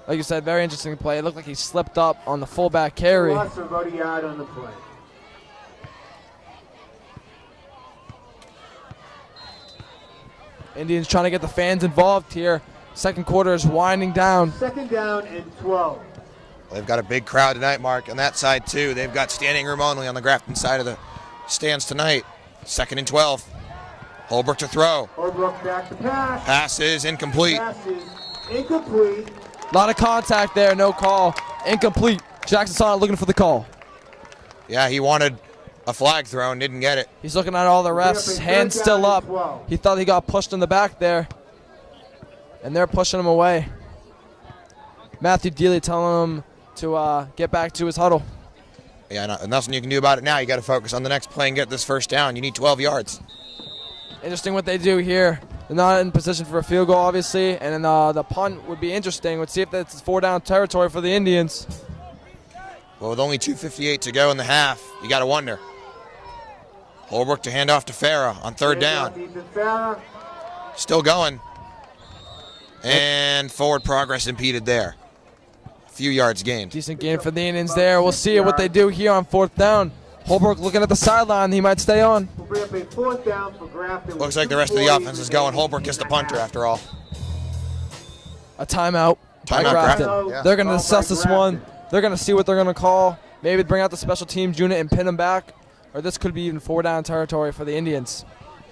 Like you said, very interesting play. It looked like he slipped up on the fullback carry. Loss of about a yard on the play. Indians trying to get the fans involved here. Second quarter is winding down. Second down and 12. They've got a big crowd tonight, Mark, on that side, too. They've got standing room only on the Grafton side of the stands tonight. Second and 12. Holbrook to throw. Holbrook back to pass. Pass is incomplete. Pass is incomplete. A lot of contact there, no call. Incomplete. Jackson Sonnet looking for the call. Yeah, he wanted a flag thrown, didn't get it. He's looking at all the refs, hands still up. He thought he got pushed in the back there, and they're pushing him away. Matthew Dealey telling him to get back to his huddle. Yeah, nothing you can do about it now. You got to focus on the next play and get this first down. You need 12 yards. Interesting what they do here. They're not in position for a field goal, obviously, and then the punt would be interesting. Let's see if that's 4-down territory for the Indians. Well, with only 2:58 to go in the half, you got to wonder. Holbrook to hand off to Farah on third down. Ethan Farah. Still going. And forward progress impeded there. A few yards gained. Decent game for the Indians there. We'll see what they do here on fourth down. Holbrook looking at the sideline. He might stay on. We'll bring up a fourth down for Grafton. Looks like the rest of the offense is going. Holbrook is the punter after all. A timeout by Timeout, Grafton. Grafton. Yeah. They're going to Called by assess this one. Grafton. They're going to see what they're going to call. Maybe bring out the special teams unit and pin them back. Or this could be even 4-down territory for the Indians.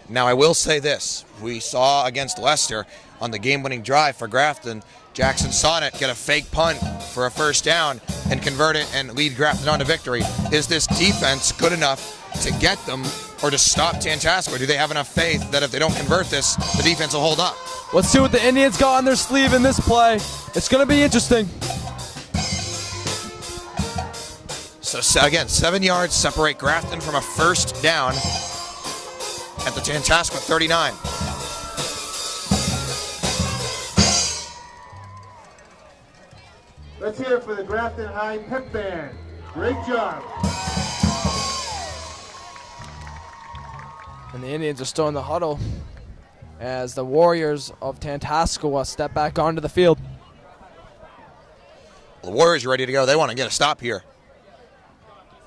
Now, I will say this. We saw against Leicester on the game-winning drive for Grafton, Jackson Sonnet get a fake punt for a first down and convert it and lead Grafton on to victory. Is this defense good enough to get them or to stop Tantasco? Do they have enough faith that if they don't convert this, the defense will hold up? Let's see what the Indians got on their sleeve in this play. It's going to be interesting. So again, 7 yards separate Grafton from a first down at the Tantasco 39. Let's hear it for the Grafton High Pep Band. Great job. And the Indians are still in the huddle as the Warriors of Tantascwa step back onto the field. The Warriors are ready to go. They want to get a stop here.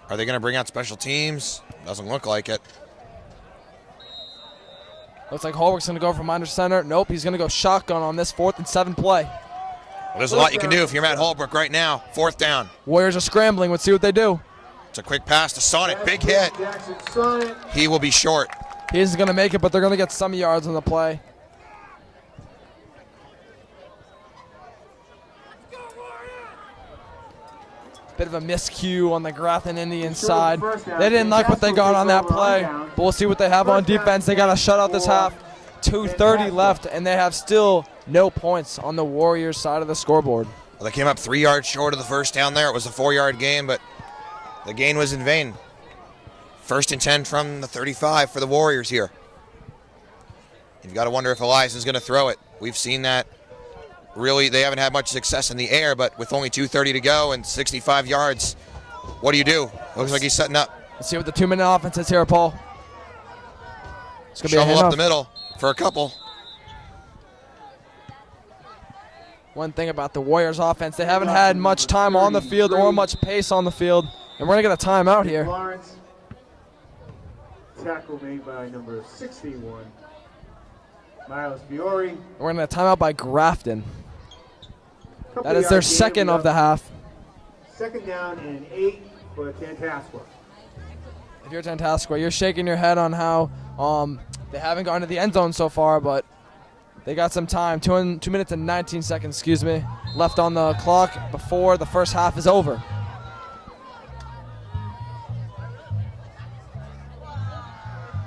Are they going to bring out special teams? Doesn't look like it. Looks like Holbrook's going to go from under center. Nope, he's going to go shotgun on this 4th and 7 play. Well, there's a lot you can do if you're Matt Holbrook right now. Fourth down. Warriors are scrambling. Let's see what they do. It's a quick pass to Sonnet. Big hit. Jackson Sonnet. He will be short. He isn't going to make it, but they're going to get some yards on the play. Bit of a miscue on the Grafton Indian side. They didn't like what they got on that play, but we'll see what they have on defense. They got a shutout this half. 2:30 left, and they have still no points on the Warriors side of the scoreboard. Well, they came up 3 yards short of the first down there. It was a 4-yard gain, but the gain was in vain. First and 10 from the 35 for the Warriors here. You've got to wonder if Elias is going to throw it. We've seen that. Really, they haven't had much success in the air, but with only 2:30 to go and 65 yards, what do you do? Looks like he's setting up. Let's see what the 2-minute offense is here, Paul. It's going to be a Shovel up handoff. the middle for a couple. One thing about the Warriors offense, they haven't had much time on the field or much pace on the field, and we're going to get a timeout here. Lawrence. Tackle made by number 61. Miles Fiore. We're going to get a timeout by Grafton. That is their second of the half. second down and 8 for Tantascwa. If you're Tantascwa, you're shaking your head on how they haven't gone to the end zone so far, but they got some time. 2 minutes and 19 seconds, left on the clock before the first half is over.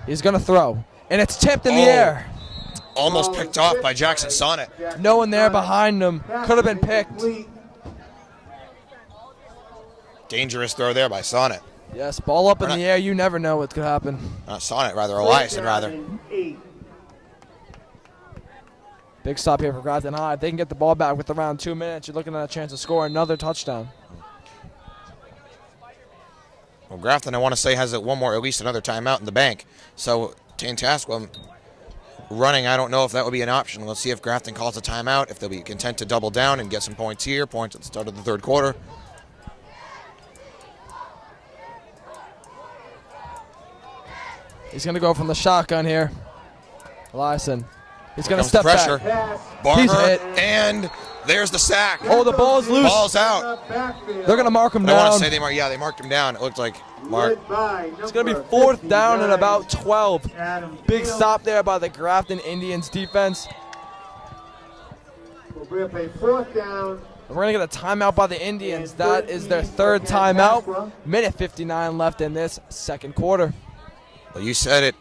He's going to throw, and it's tipped in the air. Almost picked off by Jackson Sonnet. No one there behind him. Could have been picked. Dangerous throw there by Sonnet. Yes, ball up in the air. You never know what could happen. Sonnet, rather. Eliason, rather. Big stop here for Grafton High. If they can get the ball back with around 2 minutes, you're looking at a chance to score another touchdown. Well, Grafton, I want to say, has at least another timeout in the bank. So Tantascwa running, I don't know if that would be an option. Let's see if Grafton calls a timeout, if they'll be content to double down and get some points here, points at the start of the third quarter. He's going to go from the shotgun here. Eliason. He's going to Here step comes the back. pressure. Barber, He's hit. and there's the sack. Oh, the ball's loose. Ball's out. They're going to mark him I want down. to say they marked him down. It looked like Mark. It's going to be fourth down and about 12. Big stop there by the Grafton Indians defense. We'll bring up a fourth down. We're going to get a timeout by the Indians. That is their third timeout. Minute 59 left in this second quarter. Well, you said it,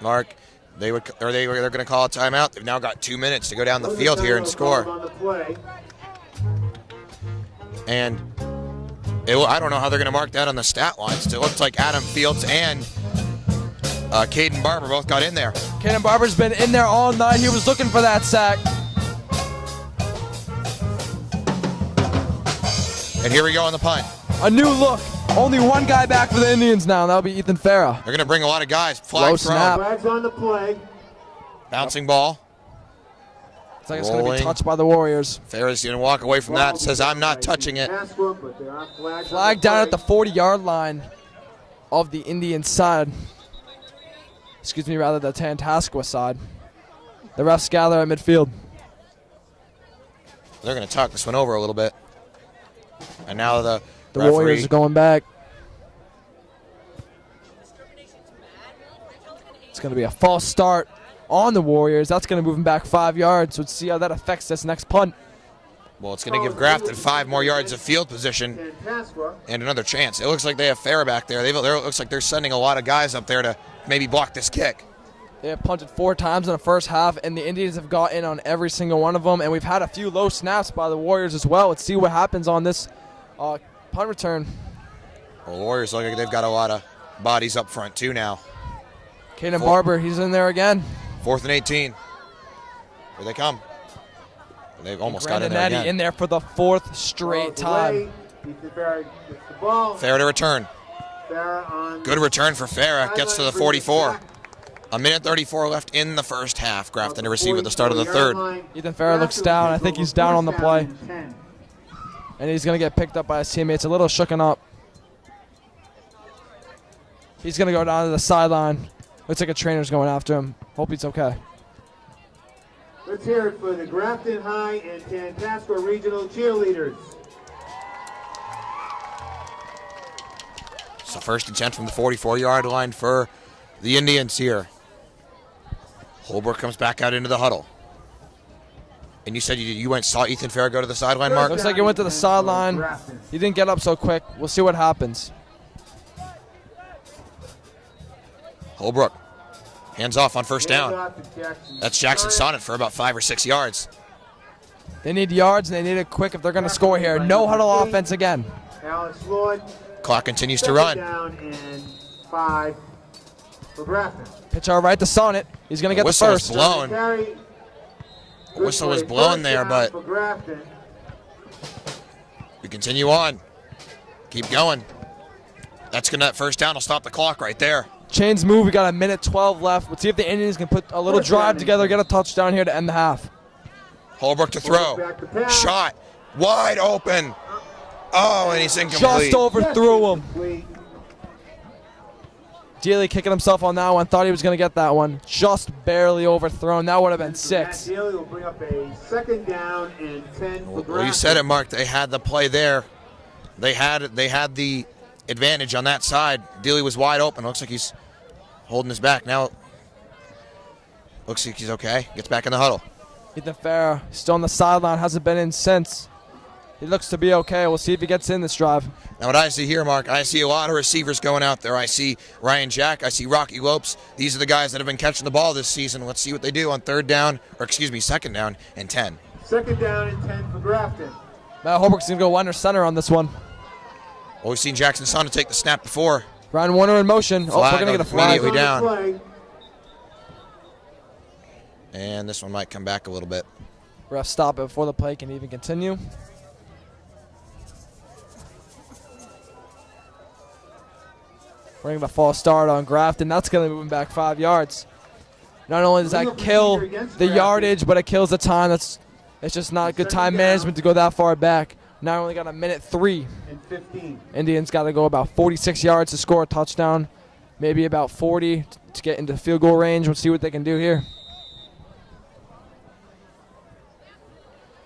Mark. They're going to call a timeout. They've now got 2 minutes to go down the field here and score. And I don't know how they're going to mark that on the stat lines. It looks like Adam Fields and Caden Barber both got in there. Caden Barber's been in there all night. He was looking for that sack. And here we go on the punt. A new look. Only one guy back for the Indians now, and that'll be Ethan Farah. They're going to bring a lot of guys. Low Flag snap. throw. Flags on the play. Bouncing ball. It's like it's going to be Rolling. touched by the Warriors. Farah's going to walk away from that and says, I'm not touching it. Flag down at the 40-yard line of the Indian side. Rather the Tantascwa side. The refs gather at midfield. They're going to talk this one over a little bit. And now the The Warriors are going back. It's going to be a false start on the Warriors. That's going to move them back 5 yards. Let's see how that affects this next punt. Well, it's going to give Grafton 5 more yards of field position and another chance. It looks like they have Farah back there. It looks like they're sending a lot of guys up there to maybe block this kick. They have punted 4 times in the first half, and the Indians have got in on every single one of them. And we've had a few low snaps by the Warriors as well. Let's see what happens on this punt return. Well, the Warriors look like they've got a lot of bodies up front, too, now. Caden Barber, he's in there again. 4th and 18. Here they come. They've almost got in there Brandon again. Eddy in there for the 4th straight time. Farah to return. Good return for Farah. Gets to the 44. A minute 34 left in the first half. Grafton to receive at the start of the third. Ethan Farah looks down. I think he's down on the play. And he's going to get picked up by his teammates. A little shooken up. He's going to go down to the sideline. Looks like a trainer's going after him. Hope he's okay. Let's hear it for the Grafton High and Tantascwa Regional cheerleaders. So 1st and 10 from the 44-yard line for the Indians here. Holbrook comes back out into the huddle. And you said you went saw Ethan Farah go to the sideline, Mark? Looks like he went to the sideline. He didn't get up so quick. We'll see what happens. Holbrook. Hands off on first down. That's Jackson Sonnet for about 5 or 6 yards. They need yards, and they need it quick if they're going to score here. No huddle offense again. Alex Lloyd. Clock continues to run. Down and 5 for Grafton. Pitch out right to Sonnet. He's going to get the Whistle was first. blown. Carry. The whistle was blown there, but For Grafton. we continue on. Keep going. That first down will stop the clock right there. Chains move. We got a minute 12 left. Let's see if the Indians can put a little drive together, get a touchdown here to end the half. Holbrook to throw. Shot. Wide open. Oh, and he's incomplete. Just overthrew him. Dealey kicking himself on that one. Thought he was going to get that one. Just barely overthrown. That would have been 6. Matt Dealey will bring up a 2nd down and 10 for Well, you Grafton. said it, Mark. They had the play there. They had the advantage on that side. Dealey was wide open. Looks like he's holding his back. Now looks like he's okay. Gets back in the huddle. Ethan Farrer still on the sideline, hasn't been in since. He looks to be okay. We'll see if he gets in this drive. Now what I see here, Mark, I see a lot of receivers going out there. I see Ryan Jack. I see Rocky Lopes. These are the guys that have been catching the ball this season. Let's see what they do on second down and 10. Second down and 10 for Grafton. Matt Holbrook's going to go under center on this one. Well, we've seen Jackson Sonnet take the snap before. Ryan Warner in motion. Flag We're going to get a flag. immediately down. Flag. And this one might come back a little bit. Ref stop it before the play can even continue. We're going to false start on Grafton. That's going to move him back 5 yards. Not only does that kill the yardage, but it kills the time. It's just not good time management to go that far back. Now only got a minute 3. And 15. Indians got to go about 46 yards to score a touchdown. Maybe about 40 to get into field goal range. We'll see what they can do here.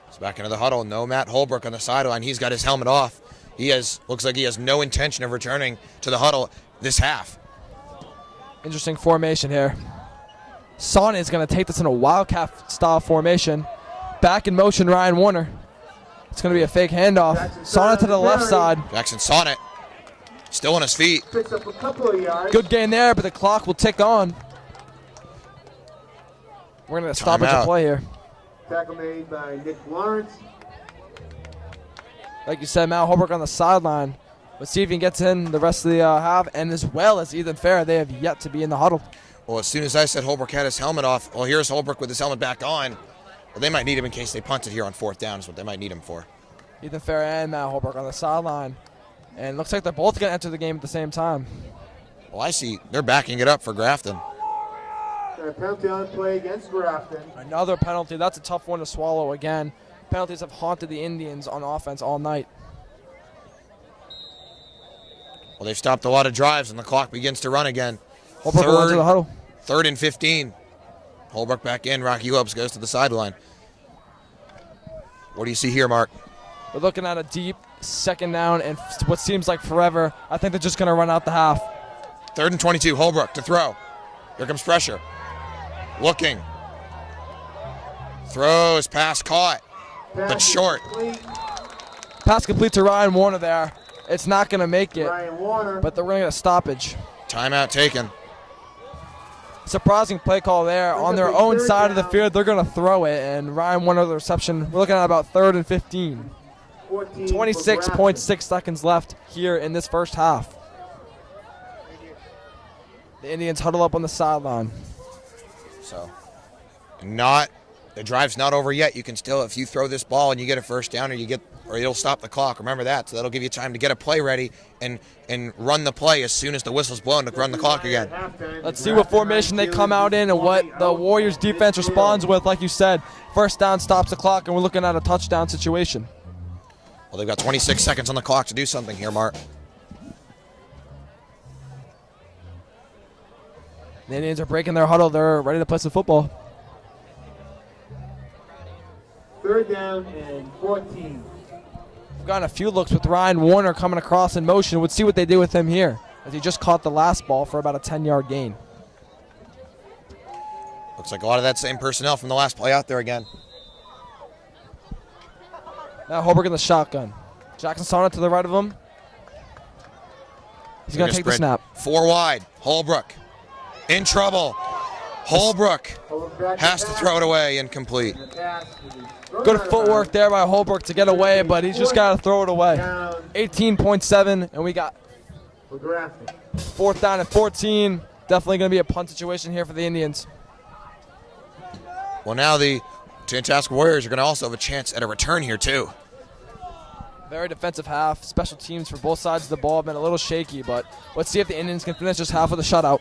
It's back into the huddle. No Matt Holbrook on the sideline. He's got his helmet off. Looks like he has no intention of returning to the huddle this half. Interesting formation here. Sonnet is going to take this in a Wildcat style formation. Back in motion, Ryan Warner. It's going to be a fake handoff. Sonnet to the left side. Jackson Sonnet still on his feet. Picks up a couple of yards. Good gain there, but the clock will tick on. We're going to stop at the play here. Tackle made by Nick Lawrence. Like you said, Matt Holbrook on the sideline. Let's see if he gets in the rest of the half, and as well as Ethan Farrer, they have yet to be in the huddle. Well, as soon as I said Holbrook had his helmet off, well, here's Holbrook with his helmet back on. Well, they might need him in case they punt it here on 4th down is what they might need him for. Ethan Farrer and Matt Holbrook on the sideline. And it looks like they're both going to enter the game at the same time. Well, I see they're backing it up for Grafton. Got a penalty on play against Grafton. Another penalty. That's a tough one to swallow again. Penalties have haunted the Indians on offense all night. Well, they've stopped a lot of drives, and the clock begins to run again. Holbrook will enter the huddle. 3rd and 15. Holbrook back in. Rocky Lopes goes to the sideline. What do you see here, Mark? We're looking at a deep second down and what seems like forever. I think they're just going to run out the half. 3rd and 22. Holbrook to throw. Here comes pressure. Looking. Throws. Pass caught. But short. Pass complete to Ryan Warner there. It's not going to make it, Ryan Warner. but they're going to get a stoppage. Timeout taken. Surprising play call there. On their own side of the field, they're going to throw it, and Ryan Warner the reception. We're looking at about 3rd and 15. 26.6 seconds left here in this first half. The Indians huddle up on the sideline. So, the drive's not over yet. You can still, if you throw this ball and you get a first down, or it'll stop the clock. Remember that. So that'll give you time to get a play ready and run the play as soon as the whistle's blown to run the clock again. Let's see what formation they come out in and what the Warriors defense responds with. Like you said, first down stops the clock, and we're looking at a touchdown situation. Well, they've got 26 seconds on the clock to do something here, Mark. The Indians are breaking their huddle. They're ready to play some football. 3rd down and 14. We've gotten a few looks with Ryan Warner coming across in motion. We'll see what they do with him here, as he just caught the last ball for about a 10-yard gain. Looks like a lot of that same personnel from the last play out there again. Now Holbrook in the shotgun. Jackson Sonnet to the right of him. He's going to take the snap. 4 wide. Holbrook in trouble. Holbrook has to throw it away, incomplete. Good footwork there by Holbrook to get away, but he's just got to throw it away. 18.7, and we got 4th down and 14. Definitely going to be a punt situation here for the Indians. Well, now the Tantascwa Warriors are going to also have a chance at a return here, too. Very defensive half. Special teams for both sides of the ball have been a little shaky, but let's see if the Indians can finish this half with a shutout.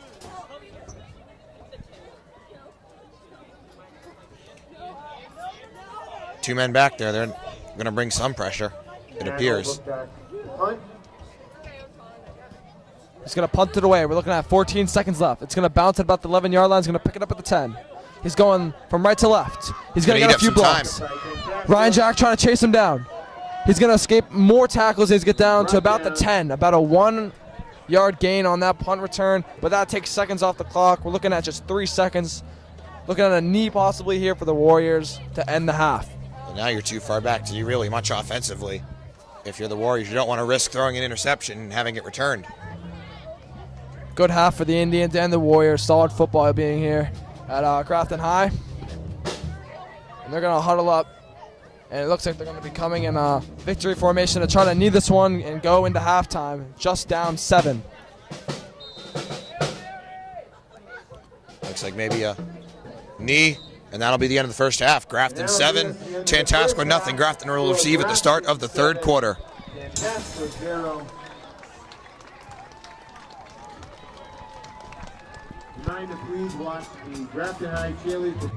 Two men back there. They're going to bring some pressure, it appears. He's going to punt it away. We're looking at 14 seconds left. It's going to bounce at about the 11-yard line. He's going to pick it up at the 10. He's going from right to left. He's going to get a few blocks. Ryan Jack trying to chase him down. He's going to escape more tackles. He's get down to about the 10, about a 1-yard gain on that punt return, but that takes seconds off the clock. We're looking at just 3 seconds. Looking at a knee possibly here for the Warriors to end the half. Well, now you're too far back to do really much offensively. If you're the Warriors, you don't want to risk throwing an interception and having it returned. Good half for the Indians and the Warriors. Solid football being here at Grafton High. And they're going to huddle up. And it looks like they're going to be coming in a victory formation to try to knee this one and go into halftime. Just down 7. Looks like maybe a knee, and that'll be the end of the first half. Grafton 7, Tantascwa nothing. Grafton will receive at the start of the third quarter. Tantascwa 0. Reminder, please watch the Grafton High cheerleaders.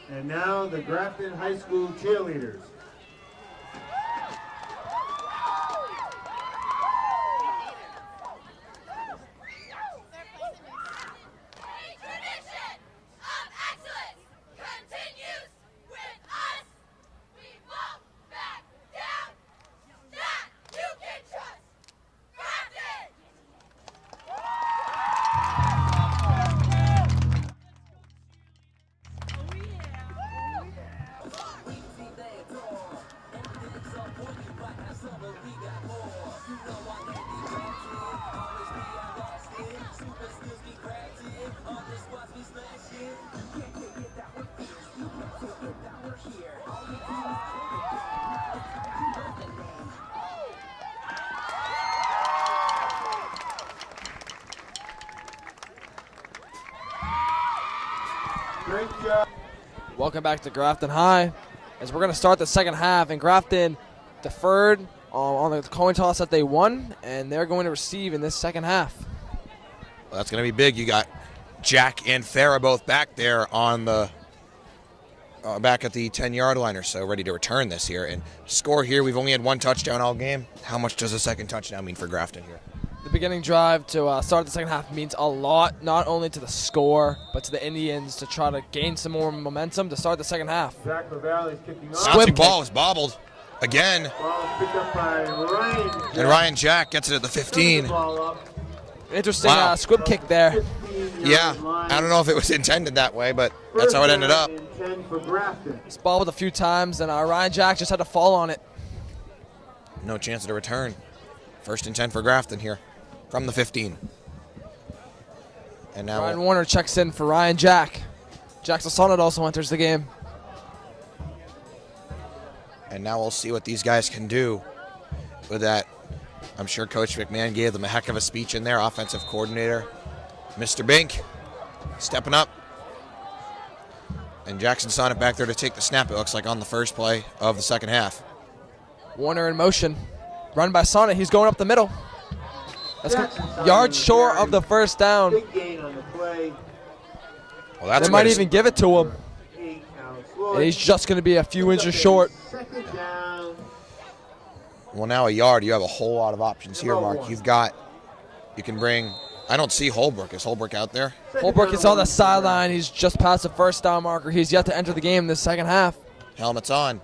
And now the Grafton High School cheerleaders. Great job. Welcome back to Grafton High. As we're going to start the second half, and Grafton deferred on the coin toss that they won, and they're going to receive in this second half. Well, that's going to be big. You got Jack and Farah both back there on the back at the 10-yard line or so, ready to return this here. And score here, we've only had 1 touchdown all game. How much does a second touchdown mean for Grafton here? The beginning drive to start the second half means a lot, not only to the score, but to the Indians to try to gain some more momentum to start the second half. Zach LaValle is kicking off. Bouncing ball is bobbled again. Ball is picked up by Ryan Jack. And Ryan Jack gets it at the 15. The ball up. Interesting Wow. squib kick there. 15-yard Yeah, line. I don't know if it was intended that way, but that's how it ended up. First down and 10 for Grafton. It's bobbled a few times, and Ryan Jack just had to fall on it. No chance of a return. First and 10 for Grafton here from the 15. And now Ryan Warner checks in for Ryan Jack. Jackson Sonnet also enters the game. And now we'll see what these guys can do with that. I'm sure Coach McMahon gave them a heck of a speech in there. Offensive coordinator, Mr. Bink, stepping up. And Jackson Sonnet back there to take the snap, it looks like, on the first play of the second half. Warner in motion. Run by Sonnet. He's going up the middle. That's yards short of the first down. Big gain on the play. Well, that's They might good. even give it to him. 8 counts. And he's just going to be a few inches short. Second down. Well, now a yard, you have a whole lot of options here, Mark. You can bring, I don't see Holbrook. Is Holbrook out there? Holbrook is on the sideline. He's just past the first down marker. He's yet to enter the game in the second half. Helmet's on.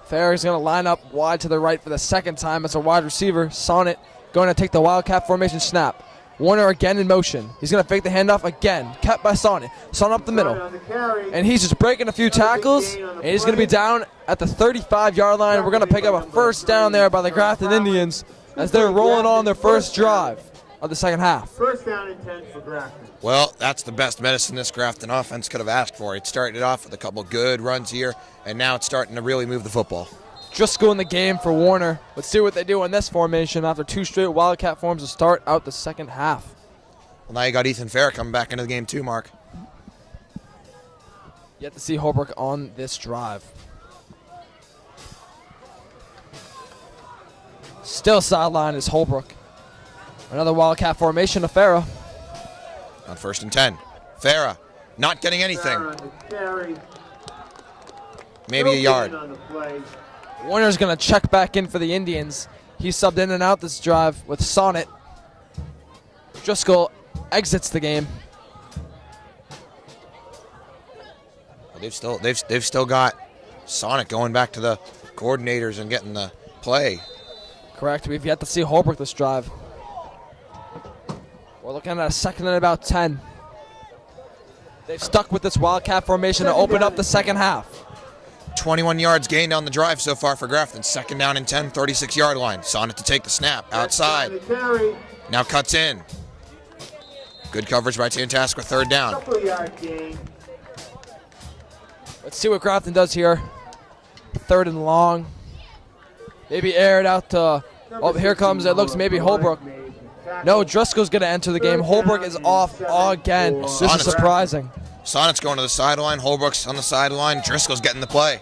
Ferry's going to line up wide to the right for the second time as a wide receiver. Sonnet going to take the Wildcat formation snap. Warner again in motion. He's going to fake the handoff again. Kept by Sonnet. Sonnet up the middle. On the carry. And he's just breaking a few tackles. And he's going to be down at the 35-yard line. We're going to pick up a first down there by the Grafton Indians as they're rolling on their first drive of the second half. First down and 10 for Grafton. Well, that's the best medicine this Grafton offense could have asked for. It started off with a couple good runs here, and now it's starting to really move the football. Driscoll in the game for Warner. Let's see what they do in this formation after 2 straight Wildcat forms to start out the second half. Well, now you got Ethan Fair coming back into the game too, Mark. Yet to see Holbrook on this drive. Still sideline is Holbrook. Another Wildcat formation of Farah. On 1st and 10. Farah not getting anything. Farah on the carry. Maybe a No yard. gain on the play. Warner's going to check back in for the Indians. He subbed in and out this drive with Sonnet. Driscoll exits the game. They've still got Sonic going back to the coordinators and getting the play. Correct. We've yet to see Holbrook this drive. We're looking at a 2nd and about 10. They've stuck with this Wildcat formation to open up the second half. 21 yards gained on the drive so far for Grafton. 2nd down and 10, 36-yard line. Sonnet to take the snap outside. On the carry. Now cuts in. Good coverage by Tantascwa. 3rd down. Couple yard gain. Let's see what Grafton does here. 3rd and long. Maybe air it out to. Oh, here comes. It looks maybe Holbrook. No, Driscoll's going to enter the game. Holbrook is off again. This is surprising. Sonnet's going to the sideline. Holbrook's on the sideline. Driscoll's getting the play.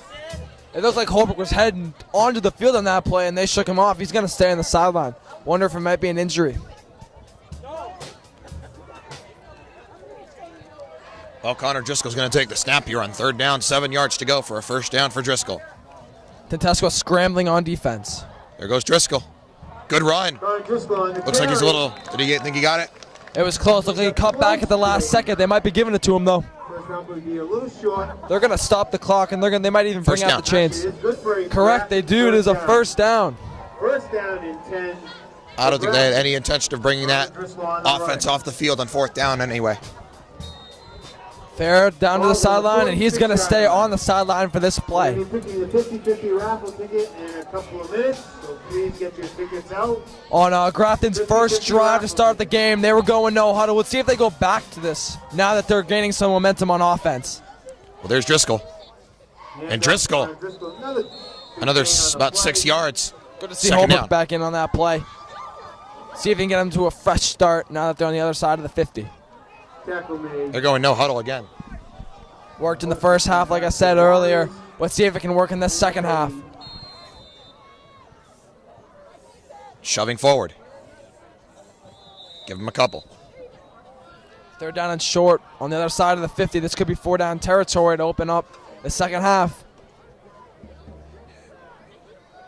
It looked like Holbrook was heading onto the field on that play, and they shook him off. He's going to stay on the sideline. Wonder if it might be an injury. Well, Connor Driscoll's going to take the snap here on 3rd down. 7 yards to go for a 1st down for Driscoll. Tantesco scrambling on defense. There goes Driscoll. Good run. Connor Driscoll on the Looks like he's a carry. little. Did he think he got it? It was close. Looked like he cut back at the last second. They might be giving it to him, though. First down would be a little short. They're going to stop the clock, and they might even bring First out down. the chains. It is good for a Correct, they do. It is a 1st down. 1st down and 10. I don't think they had any intention of bringing that Driscoll on the offense run. off the field on 4th down anyway. Fair down to the sideline, and he's going to stay on the sideline for this play. We'll be picking the 50-50 raffle ticket in a couple of minutes, so please get your tickets out. On Grafton's first drive to start the game, they were going no huddle. Let's see if they go back to this now that they're gaining some momentum on offense. Well, there's Driscoll. And Driscoll. Driscoll, Another gain on the about play. 6 yards. Good to see 2nd Holbrook down. back in on that play. See if he can get them to a fresh start now that they're on the other side of the 50. Tackle made. They're going no huddle again. Worked in the first half, like I said earlier. Let's see if it can work in this second half. Shoving forward. Give him a couple. 3rd down and short on the other side of the 50. This could be 4 down territory to open up the second half.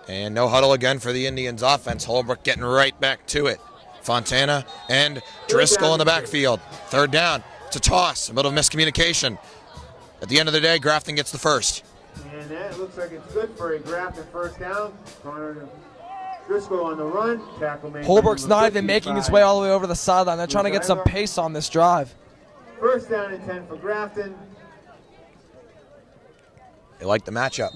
And no huddle again for the Indians offense. Holbrook getting right back to it. Fontana and Driscoll in the backfield. 3rd down. It's a toss. A bit of miscommunication. At the end of the day, Grafton gets the first. And that looks like it's good for a Grafton 1st down. Connor Driscoll on the run. Tackle made. Holbrook's by not even making his way all the way over the sideline. They're trying to get some pace on this drive. 1st down and 10 for Grafton. They like the matchup.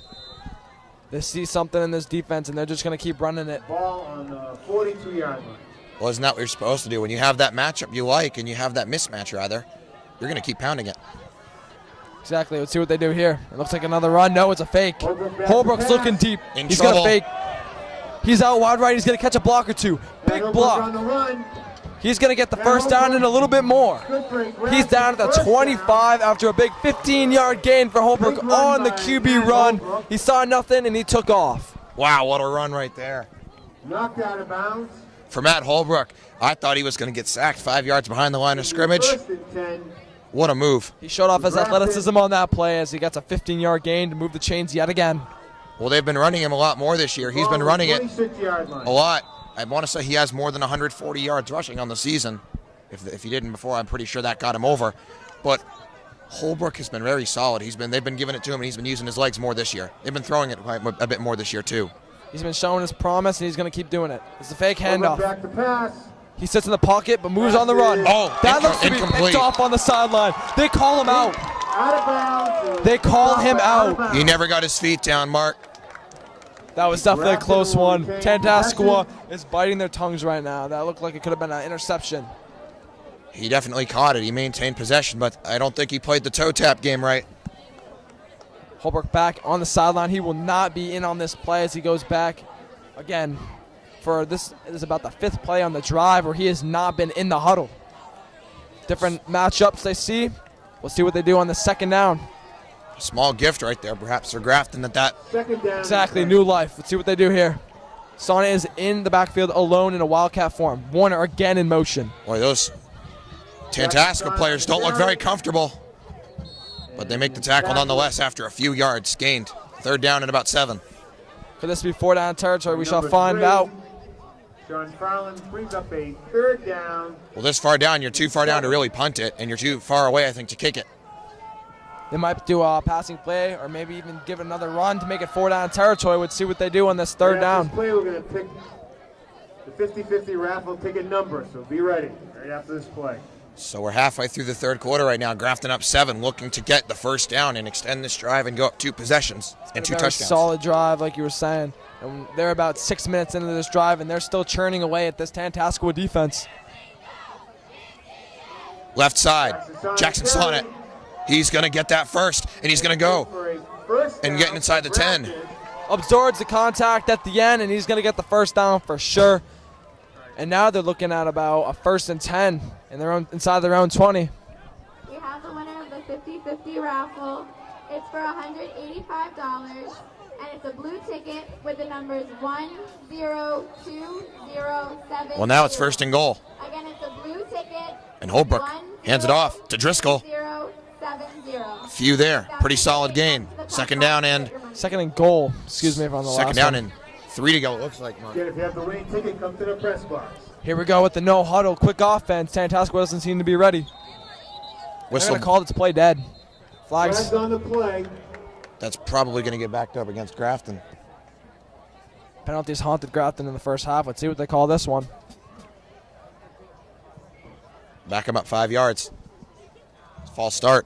They see something in this defense, and they're just going to keep running it. Ball on the 42-yard line. Well, isn't that what you're supposed to do? When you have that matchup you like and you have that mismatch, rather, you're going to keep pounding it. Exactly. Let's see what they do here. It looks like another run. No, it's a fake. Holbrook's looking deep. In He's going to trouble. fake. He's out wide right. He's going to catch a block or two. Big Holbrook block. on the run. He's going to get the 1st down and a little bit more. Good for a Grafton He's down at the 1st 25 down. after a big 15-yard gain for Holbrook Big run on the by QB Matt run. Holbrook. He saw nothing, and he took off. Wow, what a run right there. Knocked out of bounds. For Matt Holbrook, I thought he was going to get sacked 5 yards behind the line of scrimmage. 1st and 10. What a move. He showed off his Grafton. athleticism on that play as he gets a 15-yard gain to move the chains yet again. Well, they've been running him a lot more this year. He's been Ball running it 26-yard line. a lot. I want to say he has more than 140 yards rushing on the season. If he didn't before, I'm pretty sure that got him over. But Holbrook has been very solid. They've been giving it to him, and he's been using his legs more this year. They've been throwing it a bit more this year too. He's been showing his promise, and he's going to keep doing it. It's a fake Holbrook handoff. back to pass. He sits in the pocket but moves on the run. Oh, that looks to be incomplete. picked off on the sideline. They call him out. Out of bounds. They call him out. He never got his feet down, Mark. That was definitely a close one. Grafton Tantascwa is biting their tongues right now. That looked like it could have been an interception. He definitely caught it. He maintained possession, but I don't think he played the toe tap game right. Holbrook back on the sideline. He will not be in on this play as he goes back again. For this is about the 5th play on the drive where he has not been in the huddle. Different matchups they see. We'll see what they do on the 2nd down. Small gift right there, perhaps for Grafton that 2nd down. Exactly, new life. Let's see what they do here. Sonnet is in the backfield alone in a wildcat form. Warner again in motion. Boy, those Tantasco players don't look very comfortable. But they make the tackle nonetheless after a few yards gained. 3rd down and about 7. Could this be 4 down territory? We shall Number find 3, out. Sean Farland brings up a 3rd down. Well, this far down, you're too far down to really punt it, and you're too far away, I think, to kick it. They might do a passing play or maybe even give it another run to make it 4 down territory. We'll see what they do on this 3rd Right after down. this play, we're going to pick the 50-50 raffle ticket number, so be ready right after this play. So we're halfway through the 3rd quarter right now. Grafton up 7, looking to get the 1st down and extend this drive and go up 2 possessions and 2 A very touchdowns. solid drive, like you were saying. And they're about 6 minutes into this drive, and they're still churning away at this Tantascwa defense. Left side, Jackson Sonnet. He's going to get that first, and he's going to go For a first and down getting inside the for 10. Grafton. Absorbs the contact at the end, and he's going to get the 1st down for sure. And now they're looking at about a 1st and 10 in their own, inside their own 20. We have the winner of the 50-50 raffle. It's for $185, and it's a blue ticket with the numbers 102070. Well, now it's 1st and goal. Again, it's a blue ticket. And Holbrook hands it off to Driscoll. 1070. Few there. Pretty solid gain. 2nd down and 2nd and goal. Excuse me if I'm the last 2nd down one. and 3 to go, it looks like, Mark. Again, if you have the winning ticket, come to the press box. Here we go with the no huddle, quick offense. Tantascwa doesn't seem to be ready. They're Whistle. going to call this play dead. Flags. Flags on the play. That's probably going to get backed up against Grafton. Penalties haunted Grafton in the 1st half. Let's see what they call this one. Back him up 5 yards. False start.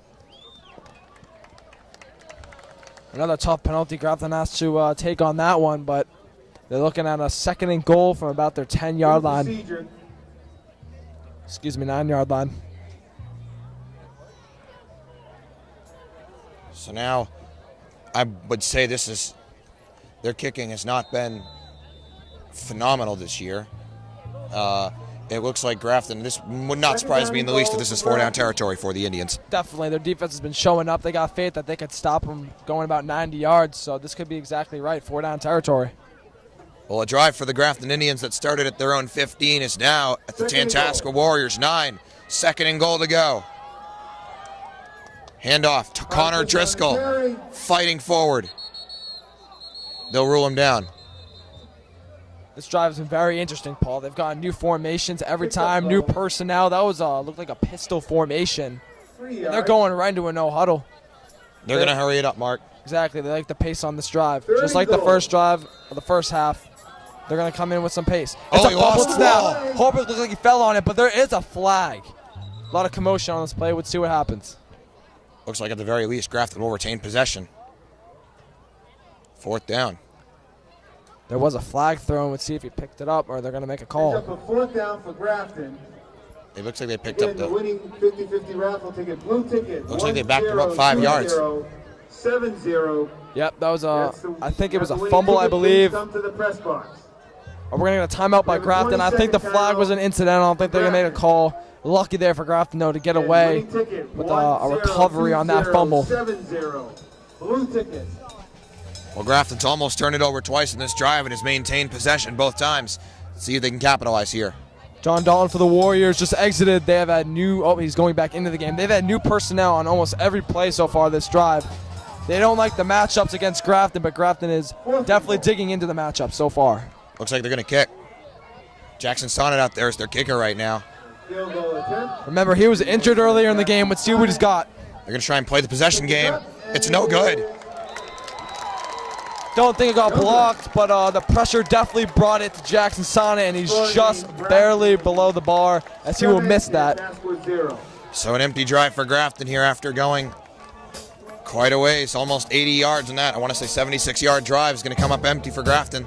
Another tough penalty. Grafton has to take on that one, but they're looking at a 2nd and goal from about their 10-yard line. Procedure. Excuse me, 9-yard line. So now I would say their kicking has not been phenomenal this year. It looks like Grafton, this would not surprise me in the least if this is 4 down territory for the Indians. Definitely, their defense has been showing up. They got faith that they could stop them going about 90 yards, so this could be exactly right, 4 down territory. Well, a drive for the Grafton Indians that started at their own 15 is now at the Tantasco Warriors 9. 2nd and goal to go. Handoff to Connor Driscoll, fighting forward. They'll rule him down. This drive has been very interesting, Paul. They've got new formations every time, new personnel. That was looked like a pistol formation. They're going right into a no huddle. They're going to hurry it up, Mark. Exactly. They like the pace on this drive. Just like the first drive or the 1st half, they're going to come in with some pace. It's Oh, a he lost fumbled the snap. ball. Holbrook looks like he fell on it, but there is a flag. A lot of commotion on this play. Let's see what happens. Looks like at the very least, Grafton will retain possession. 4th down. There was a flag thrown. Let's see if he picked it up or they're going to make a Picks call. up a 4th down for Grafton. It looks like they picked up Again, the the... winning 50-50 raffle ticket, blue ticket. Looks like they backed him up 5 yards. 1070. Yep, that was That's the- I think it was a that's the winning fumble, I ticket. Please believe. Come to the press box. We're going to get a timeout by We have a Grafton. I think the 20-second flag was an incidental. I don't think they're going to make a call. Lucky there for Grafton, though, to get And away winning ticket, with a recovery on that fumble. 1070. Blue ticket. Well, Grafton's almost turned it over twice in this drive and has maintained possession both times. See if they can capitalize here. John Dalton for the Warriors just exited. They have had he's going back into the game. They've had new personnel on almost every play so far this drive. They don't like the matchups against Grafton, but Grafton is definitely digging into the matchup so far. Looks like they're going to kick. Jackson Sonnet out there is their kicker right now. Field goal attempt. Remember, he was injured earlier in the game. Let's see what he's got. They're going to try and play the possession game. It's no good. Don't think it got blocked, but the pressure definitely brought it to Jackson Sonnet, and he's just barely below the bar as he will miss that. Tantascwa 0. So an empty drive for Grafton here after going quite a ways, almost 80 yards in that. I want to say 76-yard drive is going to come up empty for Grafton.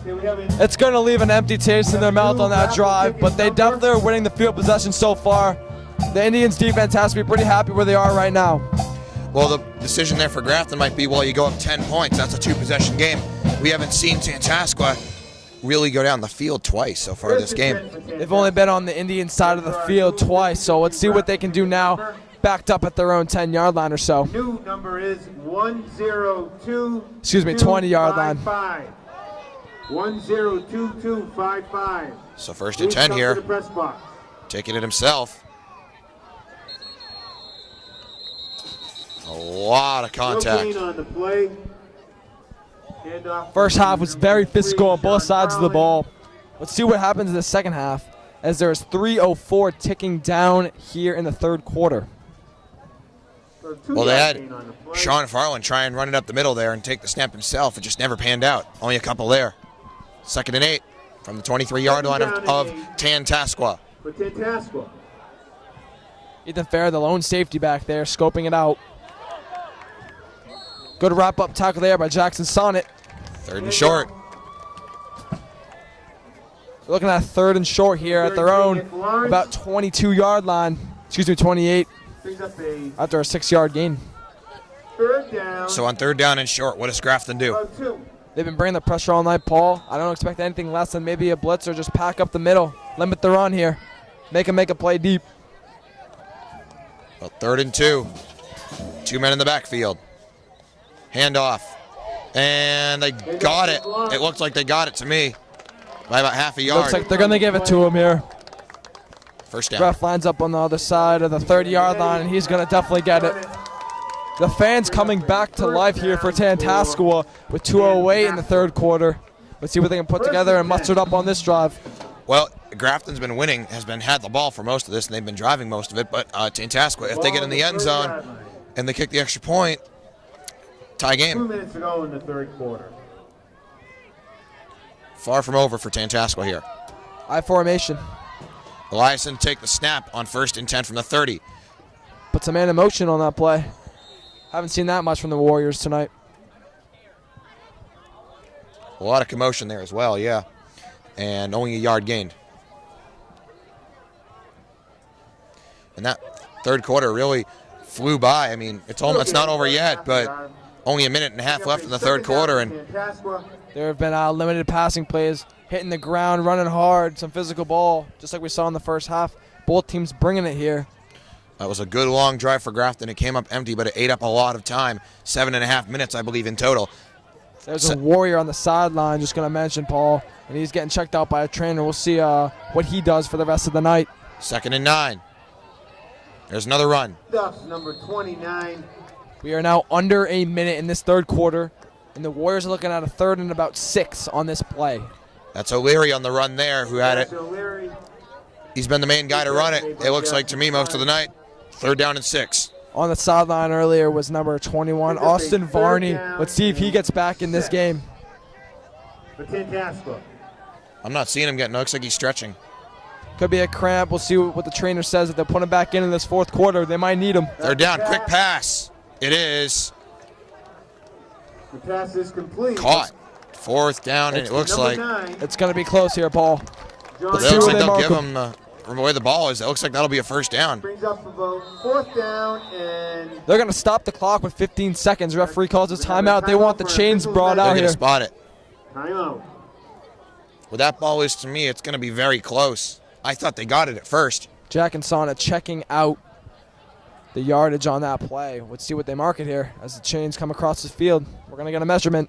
Here we have it. It's going to leave an empty taste in their mouth on that drive, but they definitely are winning the field possession so far. The Indians' defense has to be pretty happy where they are right now. Well, the decision there for Grafton might be, well, you go up 10 points. That's a 2-possession game. We haven't seen Tantascwa really go down the field twice so far this game. They've only been on the Indian side of the field twice, so let's see what they can do now, backed up at their own 10-yard line or so. New number is 102. Excuse me, 20-yard line. 102255. So first and Please 10 come here. to the press box. Taking it himself. A lot of No contact. gain on the play. Handoff First half was very number 3, physical on both Sean sides of the Farley. ball. Let's see what happens in the second half, as there's 3:04 ticking down here in the third quarter. So Well, they two-yard had gain on the play. Sean Farland try and run it up the middle there and take the snap himself. It just never panned out. Only a couple there. Second and 8 from the 23-yard line of Tantasqua. For Tantasqua. Ethan Fair, the lone safety back there, scoping it out. Good wrap-up tackle there by Jackson Sonnet. Third and short. We're looking at third and short here at their own about 22-yard line. Excuse me, 28 Brings up a after a 6-yard gain. third down. So on third down and short, what does Grafton do? About 2. They've been bringing the pressure all night, Paul. I don't expect anything less than maybe a blitz or just pack up the middle. Limit the run here. Make them make a play deep. Well, third and 2. 2 men in the backfield. Handoff. And they got it. It looks like they got it to me by about half a yard. Looks like they're going to give it to him here. First down. Ref lines up on the other side of the 30-yard line, and he's going to definitely get it. The fans coming back to life here for Tantasqua with 2:08 in the third quarter. Let's see what they can put together and muster it up on this drive. Well, Grafton's been winning, had the ball for most of this, and they've been driving most of it. But Tantasqua, if they get in the end zone and they kick the extra point, tie 2 game. minutes to go in the third quarter. Far from over for Tantasqua here. I formation. Eliason take the snap on first and 10 from the 30. Put some man in motion on that play. Haven't seen that much from the Warriors tonight. A lot of commotion there as well, yeah. And only a yard gained. And that third quarter really flew by. I mean, it's not over yet, but only a minute and a half left in the third quarter, and Tantasqua. There have been limited passing plays, hitting the ground, running hard, some physical ball, just like we saw in the first half. Both teams bringing it here. that was a good long drive for Grafton. It came up empty, but it ate up a lot of time. 7.5 minutes, I believe, in total. There's a Warrior on the sideline, just going to mention, Paul, and he's getting checked out by a trainer. We'll see what he does for the rest of the night. Second and 9. There's another run. Duffs, number 29. We are now under a minute in this third quarter, and the Warriors are looking at a third and about 6 on this play. That's O'Leary on the run there who had it. That's O'Leary. He's been the main guy to run it, it looks like to me, most of the night. Third down and 6. On the sideline earlier was number 21, Austin Varney. Let's see if he gets back in this game. For Tantasqua. I'm not seeing him getting. It looks like he's stretching. Could be a cramp. We'll see what the trainer says. If they put him back in this fourth quarter, they might need him. They're down. Quick pass. It is The pass is complete. caught. Fourth down, and it looks Number like 9, It's going to be close here, Paul. John Let's it see looks where like they they'll mark give him. him from the way the ball is. It looks like that'll be a first down. brings up about 4th down and They're going to stop the clock with 15 seconds. Referee calls his timeout. They want the chains brought They're out going to here. spot it. timeout. Well, that ball is, to me, it's going to be very close. I thought they got it at first. Jack and Sonnet checking out the yardage on that play. Let's see what they mark it here as the chains come across the field. We're going to get a measurement.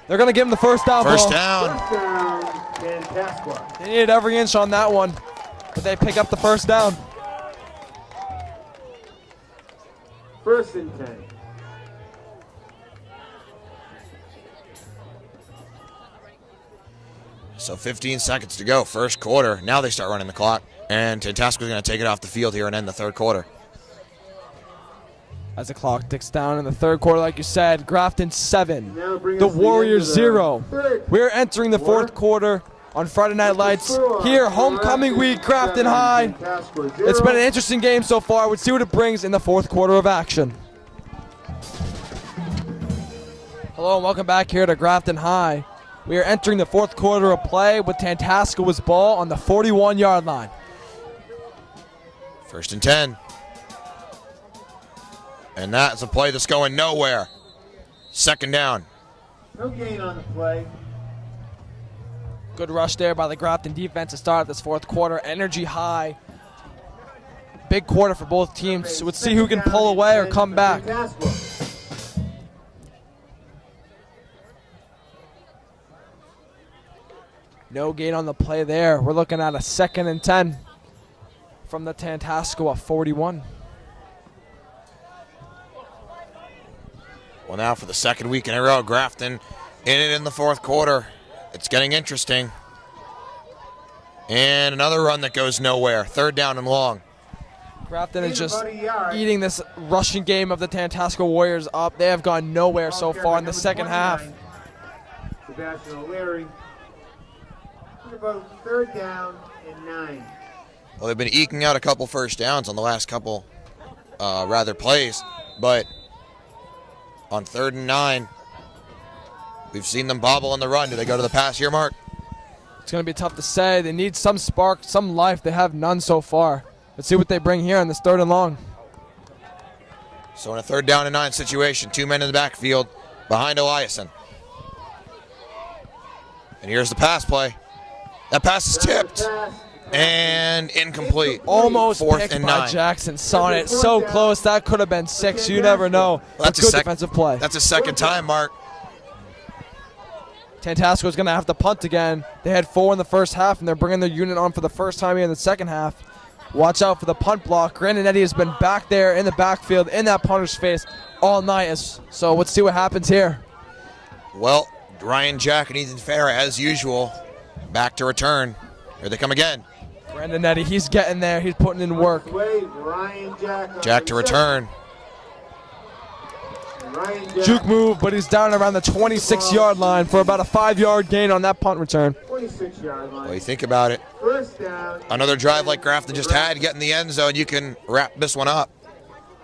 They're going to give him the first down. First Paul. down. First down, Tantasqua. They needed every inch on that one, but they pick up the first down. 1st and 10. So 15 seconds to go, first quarter. Now they start running the clock, and Tantasqua's going to take it off the field here and end the third quarter. As the clock ticks down in the third quarter, like you said, Grafton 7, Now bring the us to the Warriors end of the 0. third. We're entering the fourth quarter on Friday Night Lights. Here, homecoming week, Grafton High. Tantasqua 0. It's been an interesting game so far. We'll see what it brings in the fourth quarter of action. Hello and welcome back here to Grafton High. We are entering the fourth quarter of play with Tantasqua's ball on the 41-yard line. First and 10. And that's a play that's going nowhere. Second down. No gain on the play. Good rush there by the Grafton defense to start this fourth quarter. Energy high. big quarter for both teams. Let's see who can pull away or come back. No gain on the play there. We're looking at a 2nd and 10 from the Tantascwa 41. Well, now for the second week in a row, Grafton in it in the fourth quarter. It's getting interesting. And another run that goes nowhere. 3rd down and long. Grafton is just eating this rushing game of the Tantascwa Warriors up. They have gone nowhere so far in the second half. Sebastian O'Leary. About 3rd down and 9. Well, they've been eking out a couple first downs on the last couple plays, but on 3rd and 9, we've seen them bobble on the run. Do they go to the pass here, Mark? It's going to be tough to say. They need some spark, some life. They have none so far. Let's see what they bring here on this 3rd and long. So in a 3rd down and 9 situation, 2 men in the backfield behind Eliason. And here's the pass play. That pass is tipped and incomplete. Almost 4th picked and by 9. Jackson Sonnet. So close. That could have been 6. You never know. That's good defensive play. That's a 2nd time, Mark. Tantasco's going to have to punt again. They had 4 in the first half, and they're bringing their unit on for the first time here in the second half. Watch out for the punt block. Grandinetti has been back there in the backfield in that punter's face all night. So let's see what happens here. Well, Ryan Jack and Ethan Farah, as usual, back to return. Here they come again. Grandinetti, he's getting there. He's putting in work. Jack to return. Juke move, but he's down around the 26-yard line for about a 5-yard gain on that punt return. 26-yard line. Well, you think about it. 1st down. Another drive like Grafton just had, get in the end zone, you can wrap this one up.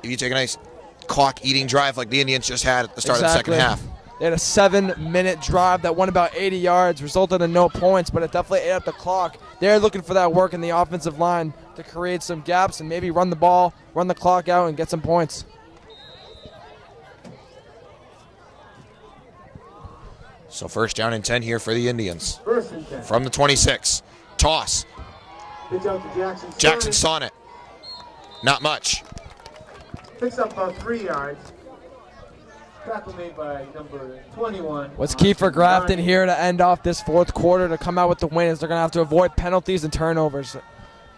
If you take a nice clock-eating drive like the Indians just had at the start of the second half. They had a 7-minute drive that went about 80 yards, resulted in no points, but it definitely ate up the clock. They're looking for that work in the offensive line to create some gaps and maybe run the ball, run the clock out, and get some points. So 1st down and 10 here for the Indians. 1st and 10. From the 26. Toss. Pitch out to Jackson. Jackson Sonnet. Not much. Picks up about 3 yards. Tackle made by number 21. What's key for Grafton here to end off this fourth quarter to come out with the win is they're going to have to avoid penalties and turnovers.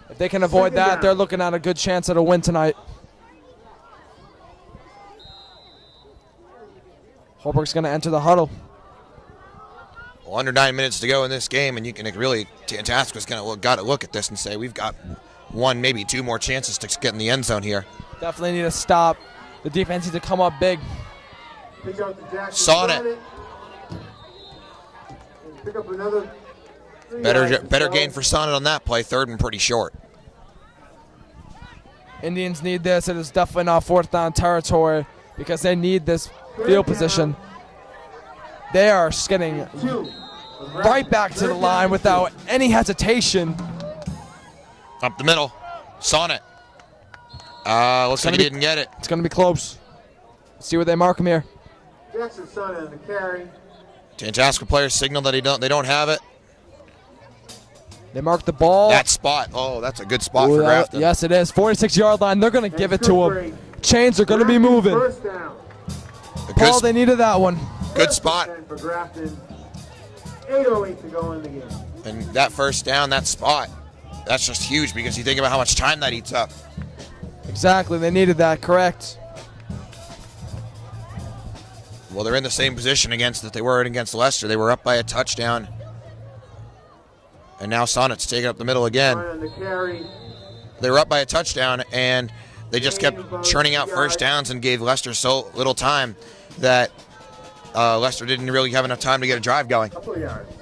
If they can avoid that, they're looking at a good chance at a win tonight. Holbrook's going to enter the huddle. Well, under 9 minutes to go in this game, and you can really, Tantasco's got to look at this and say, we've got 1, maybe 2 more chances to get in the end zone here. Definitely need to stop. The defense needs to come up big. Pitch out to Jackson. Sonnet. Pick up another Better gain for Sonnet on that play. 3rd and pretty short. Indians need this. It is definitely not 4th down territory because they need this field position. They are getting right back to the line without any hesitation. Up the middle. Sonnet. Looks like he didn't get it. It's going to be close. Let's see where they mark him here. Jackson Sonnet on the carry. Tantasco players signal that they don't have it. They mark the ball. That spot. Oh, that's a good spot for Grafton. Yes, it is. 46-yard line. They're going to give it to him. Chains are going to be moving. 1st down. Paul, they needed that one. Good spot. For Grafton. 8:08 to go in the game. And that 1st down, that spot, that's just huge because you think about how much time that eats up. Exactly. They needed that. Correct. Well, they're in the same position that they were against Leicester. They were up by a touchdown. And now Sonnet's taking up the middle again. On the carry. They were up by a touchdown, and they just kept churning out first downs and gave Leicester so little time that Leicester didn't really have enough time to get a drive going. Couple of yards.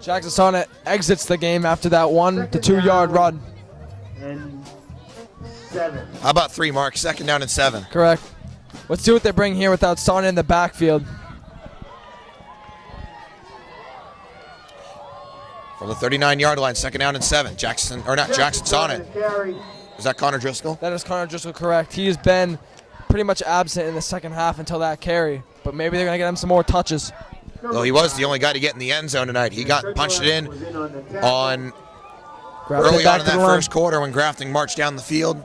Jackson Sonnet exits the game after that 1 to 2 yard run. And 7. How about 3, Mark? 2nd down and 7. Correct. Let's see what they bring here without Sonnet in the backfield. From the 39-yard line, 2nd down and 7. Jackson Sonnet. Is that Connor Driscoll? That is Connor Driscoll, correct. He has been pretty much absent in the second half until that carry, but maybe they're going to get him some more touches. Well, he was the only guy to get in the end zone tonight. He got punched it in on early on in that first quarter when Grafton marched down the field.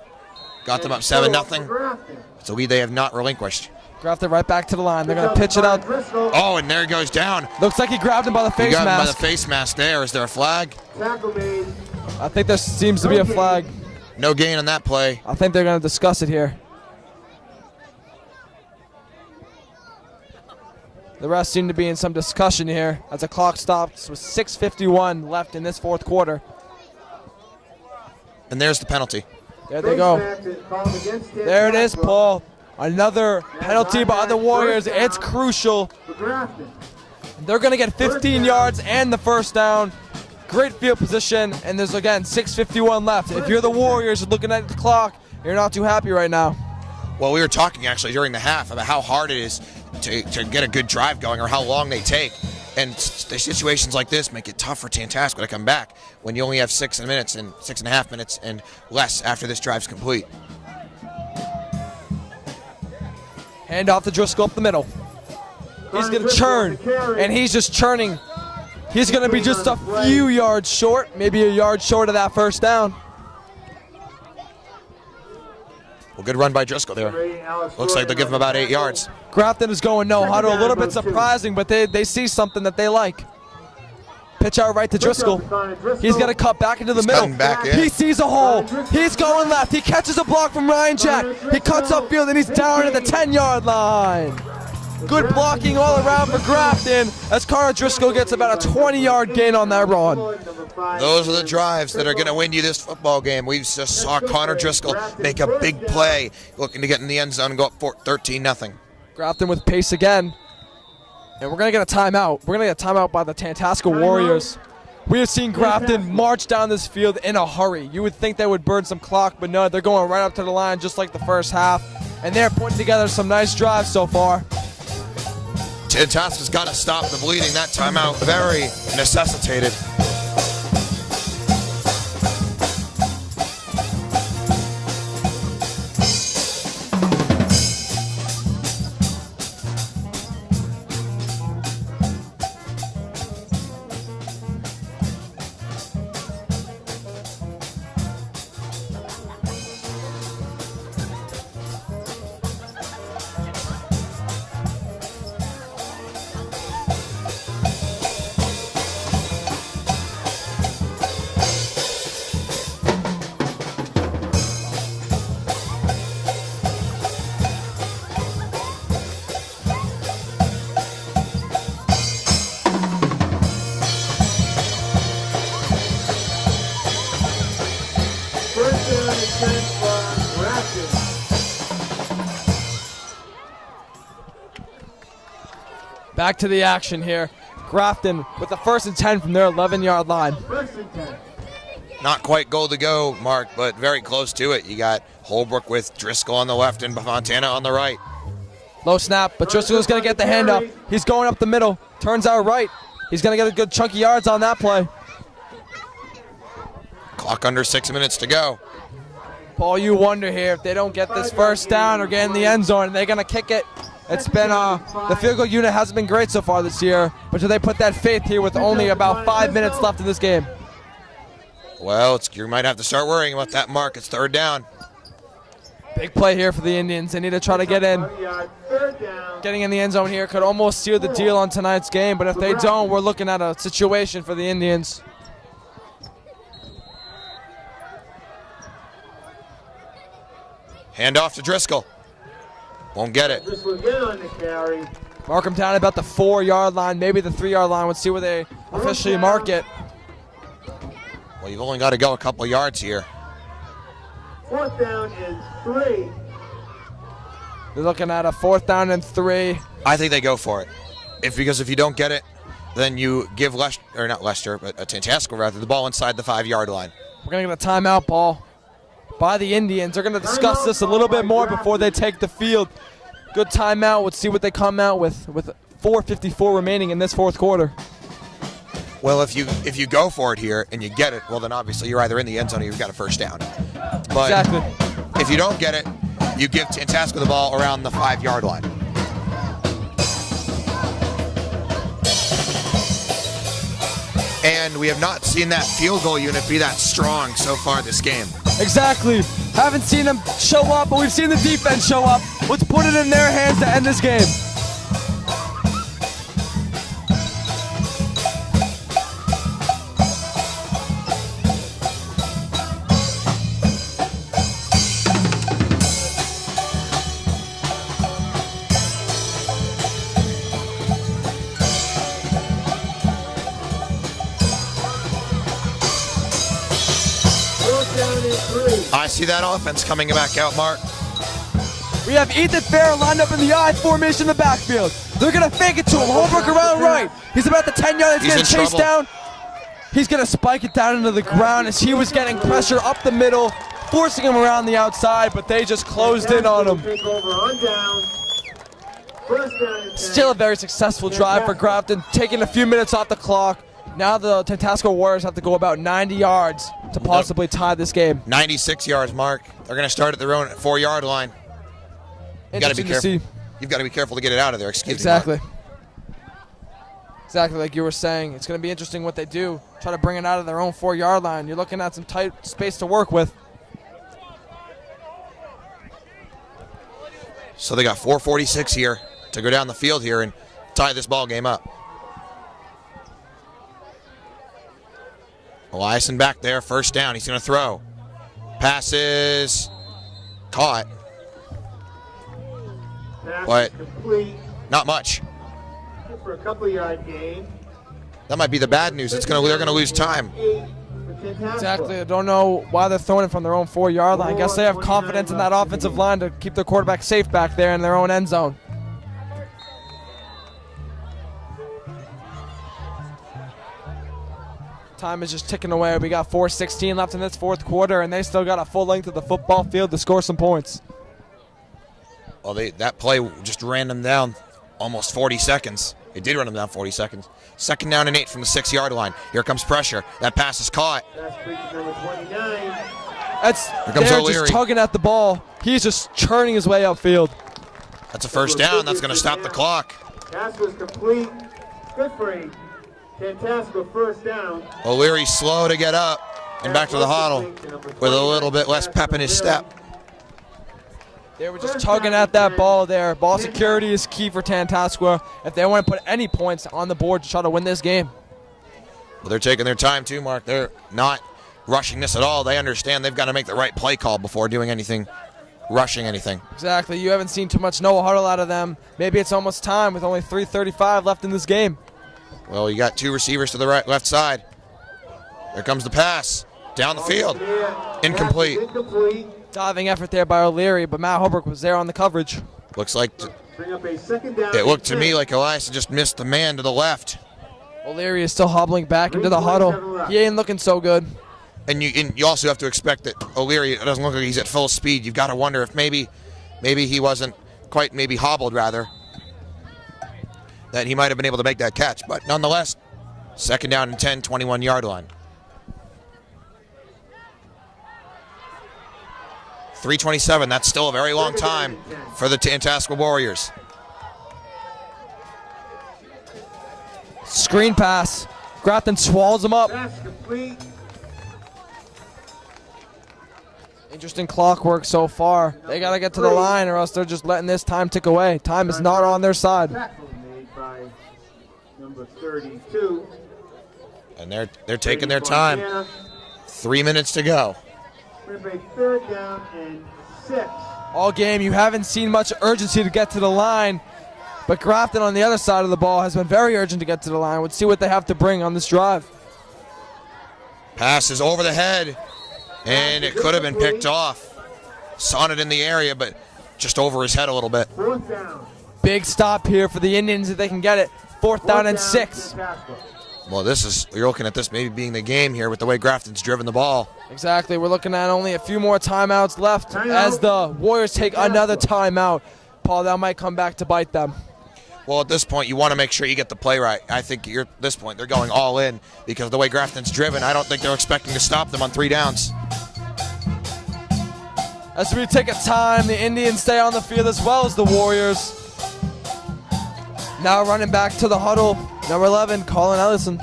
got them up 7-0. Grafton. It's a lead they have not relinquished. Grafton right back to the line. They're going to pitch it out. Driscoll. Oh, and there he goes down. Looks like he grabbed him by the He face got him by the mask. face mask there. Is there a flag? Tackle made. I think there seems to be a flag. No gain on that play. I think they're going to discuss it here. The refs seem to be in some discussion here as the clock stops with 6:51 left in this fourth quarter. And there's the penalty. There they go. There it is, Paul. Paul. Another penalty by the Warriors. It's crucial. For Grafton. They're going to get 15 yards and the first down. Great field position, and there's, again, 6:51 left. If you're the Warriors looking at the clock, you're not too happy right now. Well, we were talking actually during the half about how hard it is to get a good drive going or how long they take. And the situations like this make it tough for Tantasco to come back when you only have 6 minutes and 6.5 minutes and less after this drive's complete. Hand off to Driscoll up the middle. He's going to churn, and he's just churning. He's going to be just a few yards short, maybe a yard short of that first down. Well, good run by Driscoll there. Looks like they'll give him about 8 yards. Grafton is going no huddle. A little bit surprising, but they see something that they like. Pitch out right to Driscoll. He's going to cut back into the middle. cutting back in. He sees a hole. He's going left. He catches a block from Ryan Jack. He cuts upfield, and he's down at the 10-yard line. Good blocking all around for Grafton as Connor Driscoll gets about a 20-yard gain on that run. Those are the drives that are going to win you this football game. We just saw Connor Driscoll make a big play, looking to get in the end zone and go up 13-0. Grafton with pace again. And we're going to get a timeout. We're going to get a timeout by the Tantasco Warriors. We have seen Grafton march down this field in a hurry. You would think they would burn some clock, but no, they're going right up to the line just like the first half. And they're putting together some nice drives so far. Tantasco's got to stop the bleeding. That timeout very necessitated. First down and 10 for Grafton. Back to the action here. Grafton with the 1st and 10 from their 11-yard line. First and 10. Not quite goal to go, Mark, but very close to it. You got Holbrook with Driscoll on the left and Fontana on the right. Low snap, but Driscoll's going to get the handoff. He's going up the middle. Turns out right. He's going to get a good chunky yards on that play. Clock under 6 minutes to go. Paul, you wonder here if they don't get this first down or get in the end zone, they're going to kick it. It's been, the field goal unit hasn't been great so far this year, but do they put that faith here with only about 5 minutes left in this game? Well, you might have to start worrying about that, Mark. It's 3rd down. Big play here for the Indians. They need to try to get in. Third down. Getting in the end zone here could almost seal the deal on tonight's game, but if they don't, we're looking at a situation for the Indians. Hand off to Driscoll. Won't get it. This will get on the carry. Mark them down about the 4-yard line, maybe the 3-yard line. Let's see where they officially mark it. Well, you've only got to go a couple yards here. Fourth down is 3. They're looking at a 4th down and 3. I think they go for it. Because if you don't get it, then you give Tantasco rather, the ball inside the 5-yard line. We're going to get a timeout, Paul, by the Indians. They're going to discuss this a little bit more before they take the field. Good timeout. Let's see what they come out with 4:54 remaining in this fourth quarter. Well, if you go for it here and you get it, well, then obviously you're either in the end zone or you've got a first down. But Exactly. if you don't get it, you give Tantasco the ball around the 5-yard line. And end, we have not seen that field goal unit be that strong so far this game. Exactly. Haven't seen them show up, but we've seen the defense show up. Let's put it in their hands to end this game. I see that offense coming back out, Mark. We have Ethan Fair lined up in the I formation in the backfield. They're going to fake it to him. Holbrook around right. He's about the 10-yard. He's He's getting in chased trouble. down. He's going to spike it down into the ground as he was getting pressure up the middle, forcing him around the outside, but they just closed in on him. Take over on down. First down and 10. Still a very successful drive for Grafton, taking a few minutes off the clock. Now the Tantasco Warriors have to go about 90 yards to possibly tie this game. 96 yards, Mark. They're going to start at their own 4-yard line. You got to be Interesting careful. You've got to be careful to get it out of there. Excuse me. Exactly. Exactly like you were saying. It's going to be interesting what they do. Try to bring it out of their own 4-yard line. You're looking at some tight space to work with. So they got 4:46 here to go down the field here and tie this ball game up. Eliason back there, first down. He's going to throw. Passes caught, Pass What? is complete not much. for a couple-yard gain. That might be the bad news. They're going to lose time. 8 for Tantasco. Exactly. I don't know why they're throwing it from their own 4-yard line. I guess they have confidence in that offensive line to keep their quarterback safe back there in their own end zone. Time is just ticking away. We got 4:16 left in this fourth quarter, and they still got a full length of the football field to score some points. Well, that play just ran them down almost 40 seconds. It did run them down 40 seconds. Second down and 8 from the 6-yard line. Here comes pressure. That pass is caught. Pass breaches number 29. comes They're O'Leary. just tugging at the ball. He's just churning his way upfield. That's a first down. That's going to stop the clock. Pass was complete. Good for a Tantasco first down. O'Leary's slow to get up and back to the huddle with a little bit less pep in his step. They were just tugging at that ball there. Ball security is key for Tantascwa if they want to put any points on the board to try to win this game. Well, they're taking their time too, Mark. They're not rushing this at all. They understand they've got to make the right play call before doing anything, rushing anything. Exactly. You haven't seen too much no huddle out of them. Maybe it's almost time with only 3:35 left in this game. Well, you got two receivers to the left side. Here comes the pass. Down the field. Incomplete. Incomplete. Diving effort there by O'Leary, but Matt Holbrook was there on the coverage. Looks like Bring up a second down. it looked to and me 10. like Elias just missed the man to the left. O'Leary is still hobbling back into the huddle. He ain't looking so good. And you also have to expect that O'Leary doesn't look like he's at full speed. You've got to wonder if maybe he wasn't quite hobbled rather. That he might have been able to make that catch. But nonetheless, second down and 10, 21-yard line. 3:27, that's still a very long time for the Tantascwa Warriors. Screen pass. Grafton swallows him up. Pass complete. Interesting clockwork so far. They got to get to the line or else they're just letting this time tick away. Time is not on their side. Tackle made by number 32. And they're taking their time. 3 minutes to go. Bring up a third down and 6. All game, you haven't seen much urgency to get to the line, but Grafton on the other side of the ball has been very urgent to get to the line. Let's see what they have to bring on this drive. Pass is over the head, and it could have been picked off. Saw it in the area, but just over his head a little bit. Fourth down. Big stop here for the Indians if they can get it. Fourth down and 6. Tantasco. Well, you're looking at this maybe being the game here with the way Grafton's driven the ball. Exactly. We're looking at only a few more timeouts left as the Warriors take another timeout. Paul, that might come back to bite them. Well, at this point, you want to make sure you get the play right. I think at this point, they're going all in because of the way Grafton's driven. I don't think they're expecting to stop them on 3 downs. As we take a time, the Indians stay on the field as well as the Warriors. Now running back to the huddle, number 11, Colin Ellison.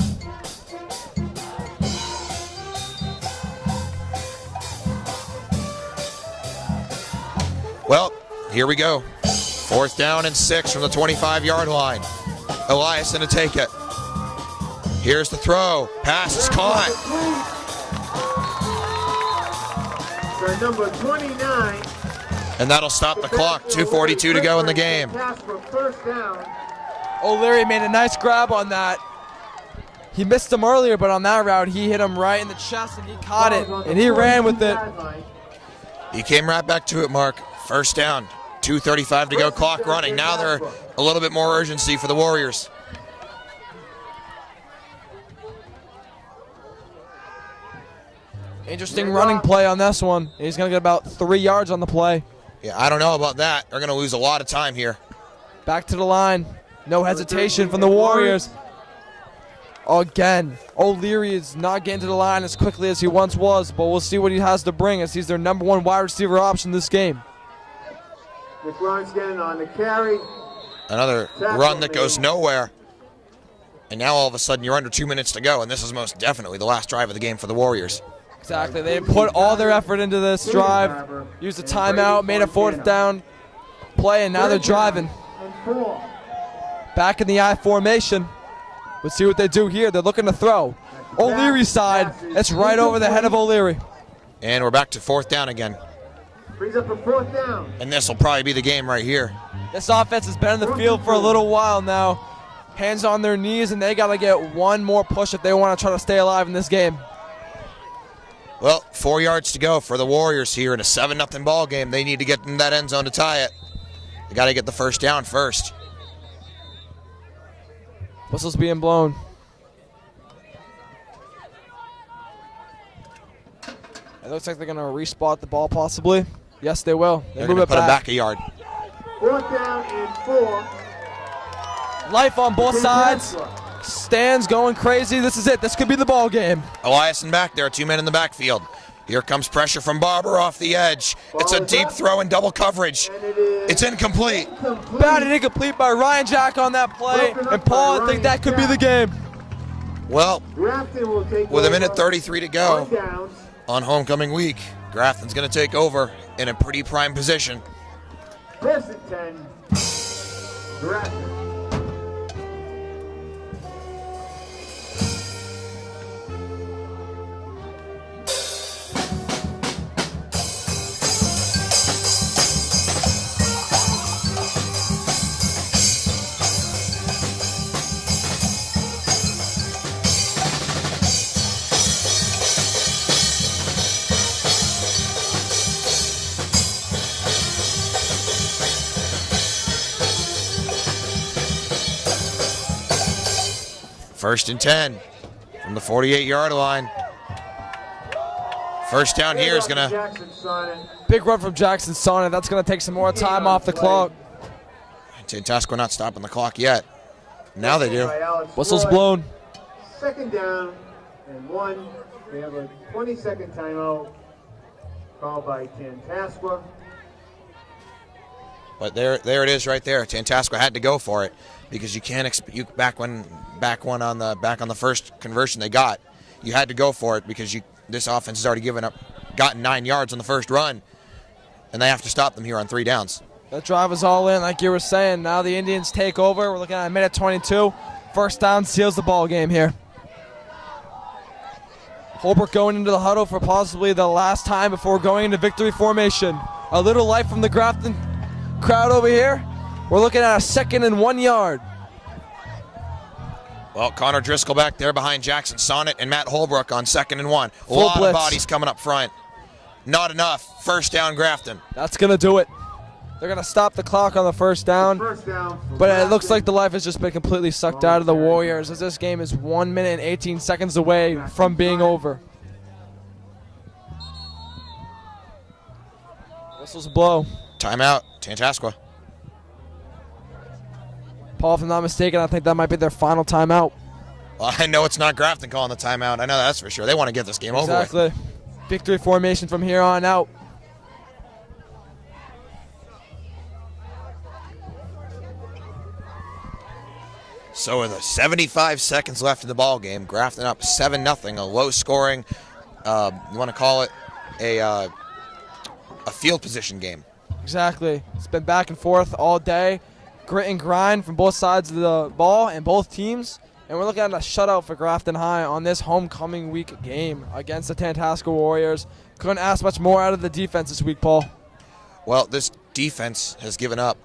Well, here we go. 4th down and 6 from the 25-yard line. Eliason to take it. Here's the throw. Pass is caught. So number 29. And that'll stop the clock. 2:42 to go in the game. Pass for first down. O'Leary made a nice grab on that. He missed him earlier, but on that route, he hit him right in the chest, and he caught it, and he ran with it. He came right back to it, Mark. First down. 2:35 to go. Clock running. Now they're a little bit more urgency for the Warriors. Interesting running play on this one. He's going to get about 3 yards on the play. Yeah, I don't know about that. They're going to lose a lot of time here. Back to the line. No hesitation from the Warriors. Again, O'Leary is not getting to the line as quickly as he once was, but we'll see what he has to bring as he's their number 1 wide receiver option this game. McLaurin's getting on the carry. Another run that goes nowhere. And now all of a sudden you're under 2 minutes to go, and this is most definitely the last drive of the game for the Warriors. Exactly. They put all their effort into this drive, used a timeout, made a 4th down play, and now they're driving. Back in the I formation. Let's see what they do here. They're looking to throw. O'Leary's side. It's right over the head of O'Leary. And we're back to 4th down again. Brings up a 4th down. And this will probably be the game right here. This offense has been in the field for a little while now. Hands on their knees, and they got to get one more push if they want to try to stay alive in this game. Well, 4 yards to go for the Warriors here in a 7-0 ball game. They need to get in that end zone to tie it. They got to get the first down first. Whistle's being blown. It looks like they're going to respot the ball possibly. Yes, they will. They're going to put it back a yard. 4th down and 4. Life on both sides. Stands going crazy. This is it. This could be the ball game. Eliason back there, 2 men in the backfield. Here comes pressure from Barber off the edge. It's a deep throw in double coverage. It's incomplete. Batted incomplete by Ryan Jack on that play. And Paul, I think that could be the game. Well, Grafton will take with a over. minute 33 to go On downs. on homecoming week, Grafton's going to take over in a pretty prime position. 1st and 10. Grafton. First and 10 from the 48-yard line. First down here is going to... Jackson Sonnet. Big run from Jackson Sonnet. That's going to take some more time off the clock. Tantasco not stopping the clock yet. Now they do. By Alex Whistle's Floyd. blown. 2nd down and 1. We have a 20-second timeout called by Tantasqua. But there it is right there. Tantasco had to go for it because you can't back on the first conversion they got. You had to go for it because this offense has already gotten 9 yards on the first run, and they have to stop them here on 3 downs. That drive is all in, like you were saying. Now the Indians take over. We're looking at a minute 22. First down seals the ball game here. Holbrook going into the huddle for possibly the last time before going into victory formation. A little life from the Grafton crowd over here. We're looking at a 2nd and 1 yard. Well, Connor Driscoll back there behind Jackson Sonnet and Matt Holbrook on 2nd and 1. A Full lot blitz. of bodies coming up front. Not enough. First down, Grafton. That's going to do it. They're going to stop the clock on the first down. First down. for But it looks Grafton. like the life has just been completely sucked out of the Warriors as this game is 1 minute and 18 seconds away from being over. Whistles blow. Timeout, Tantasqua. Paul, if I'm not mistaken, I think that might be their final timeout. Well, I know it's not Grafton calling the timeout. I know that's for sure. They want to get this game over with. Exactly. Victory formation from here on out. So with 75 seconds left in the ball game, Grafton up 7-0, a low scoring, you want to call it a field position game. Exactly. It's been back and forth all day. Grit and grind from both sides of the ball and both teams. And we're looking at a shutout for Grafton High on this homecoming week game against the Tantasco Warriors. Couldn't ask much more out of the defense this week, Paul. Well, this defense has given up.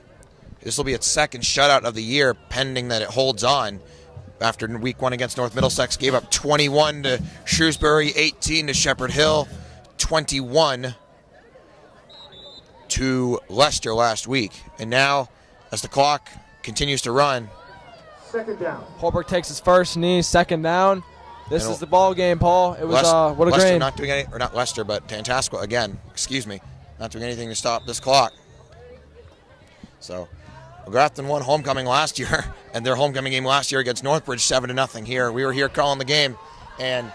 This will be its second shutout of the year, pending that it holds on. After week 1 against North Middlesex, gave up 21 to Shrewsbury, 18 to Shepherd Hill, 21 to Leicester last week. And now, as the clock continues to run, Second down. Holbrook takes his first knee, second down. This is the ball game, Paul. It was what a Leicester game. not doing any, or not Leicester, but Tantasco again. Excuse me, not doing anything to stop this clock. So, Grafton won homecoming last year, and their homecoming game last year against Northbridge 7-0 here. We were here calling the game, and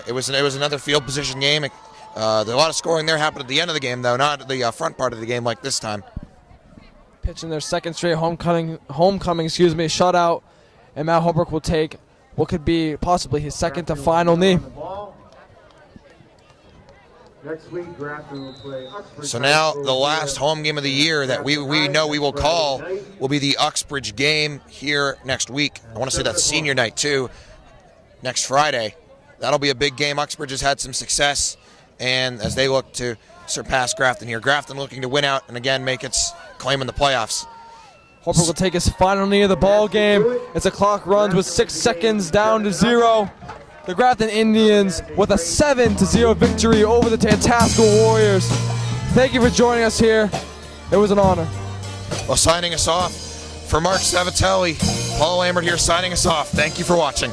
it was another field position game. A lot of scoring there happened at the end of the game, though, not the front part of the game like this time. Pitching their second straight homecoming, shutout, and Matt Holbrook will take what could be possibly his second to final knee. Next week, Grafton will play Uxbridge. So now the last home game of the year that we know we will call will be the Uxbridge game here next week. I want to say that's senior night too, next Friday. That'll be a big game. Uxbridge has had some success, and as they look to surpass Grafton here. Grafton looking to win out and again make its claim in the playoffs. Holbrook will take his final knee of the ball game as the clock runs with 6 seconds down to 0. The Grafton Indians with a 7-0 victory over the Tantasco Warriors. Thank you for joining us here. It was an honor. Well, signing us off, for Mark Savatelli, Paul Lambert here signing us off. Thank you for watching.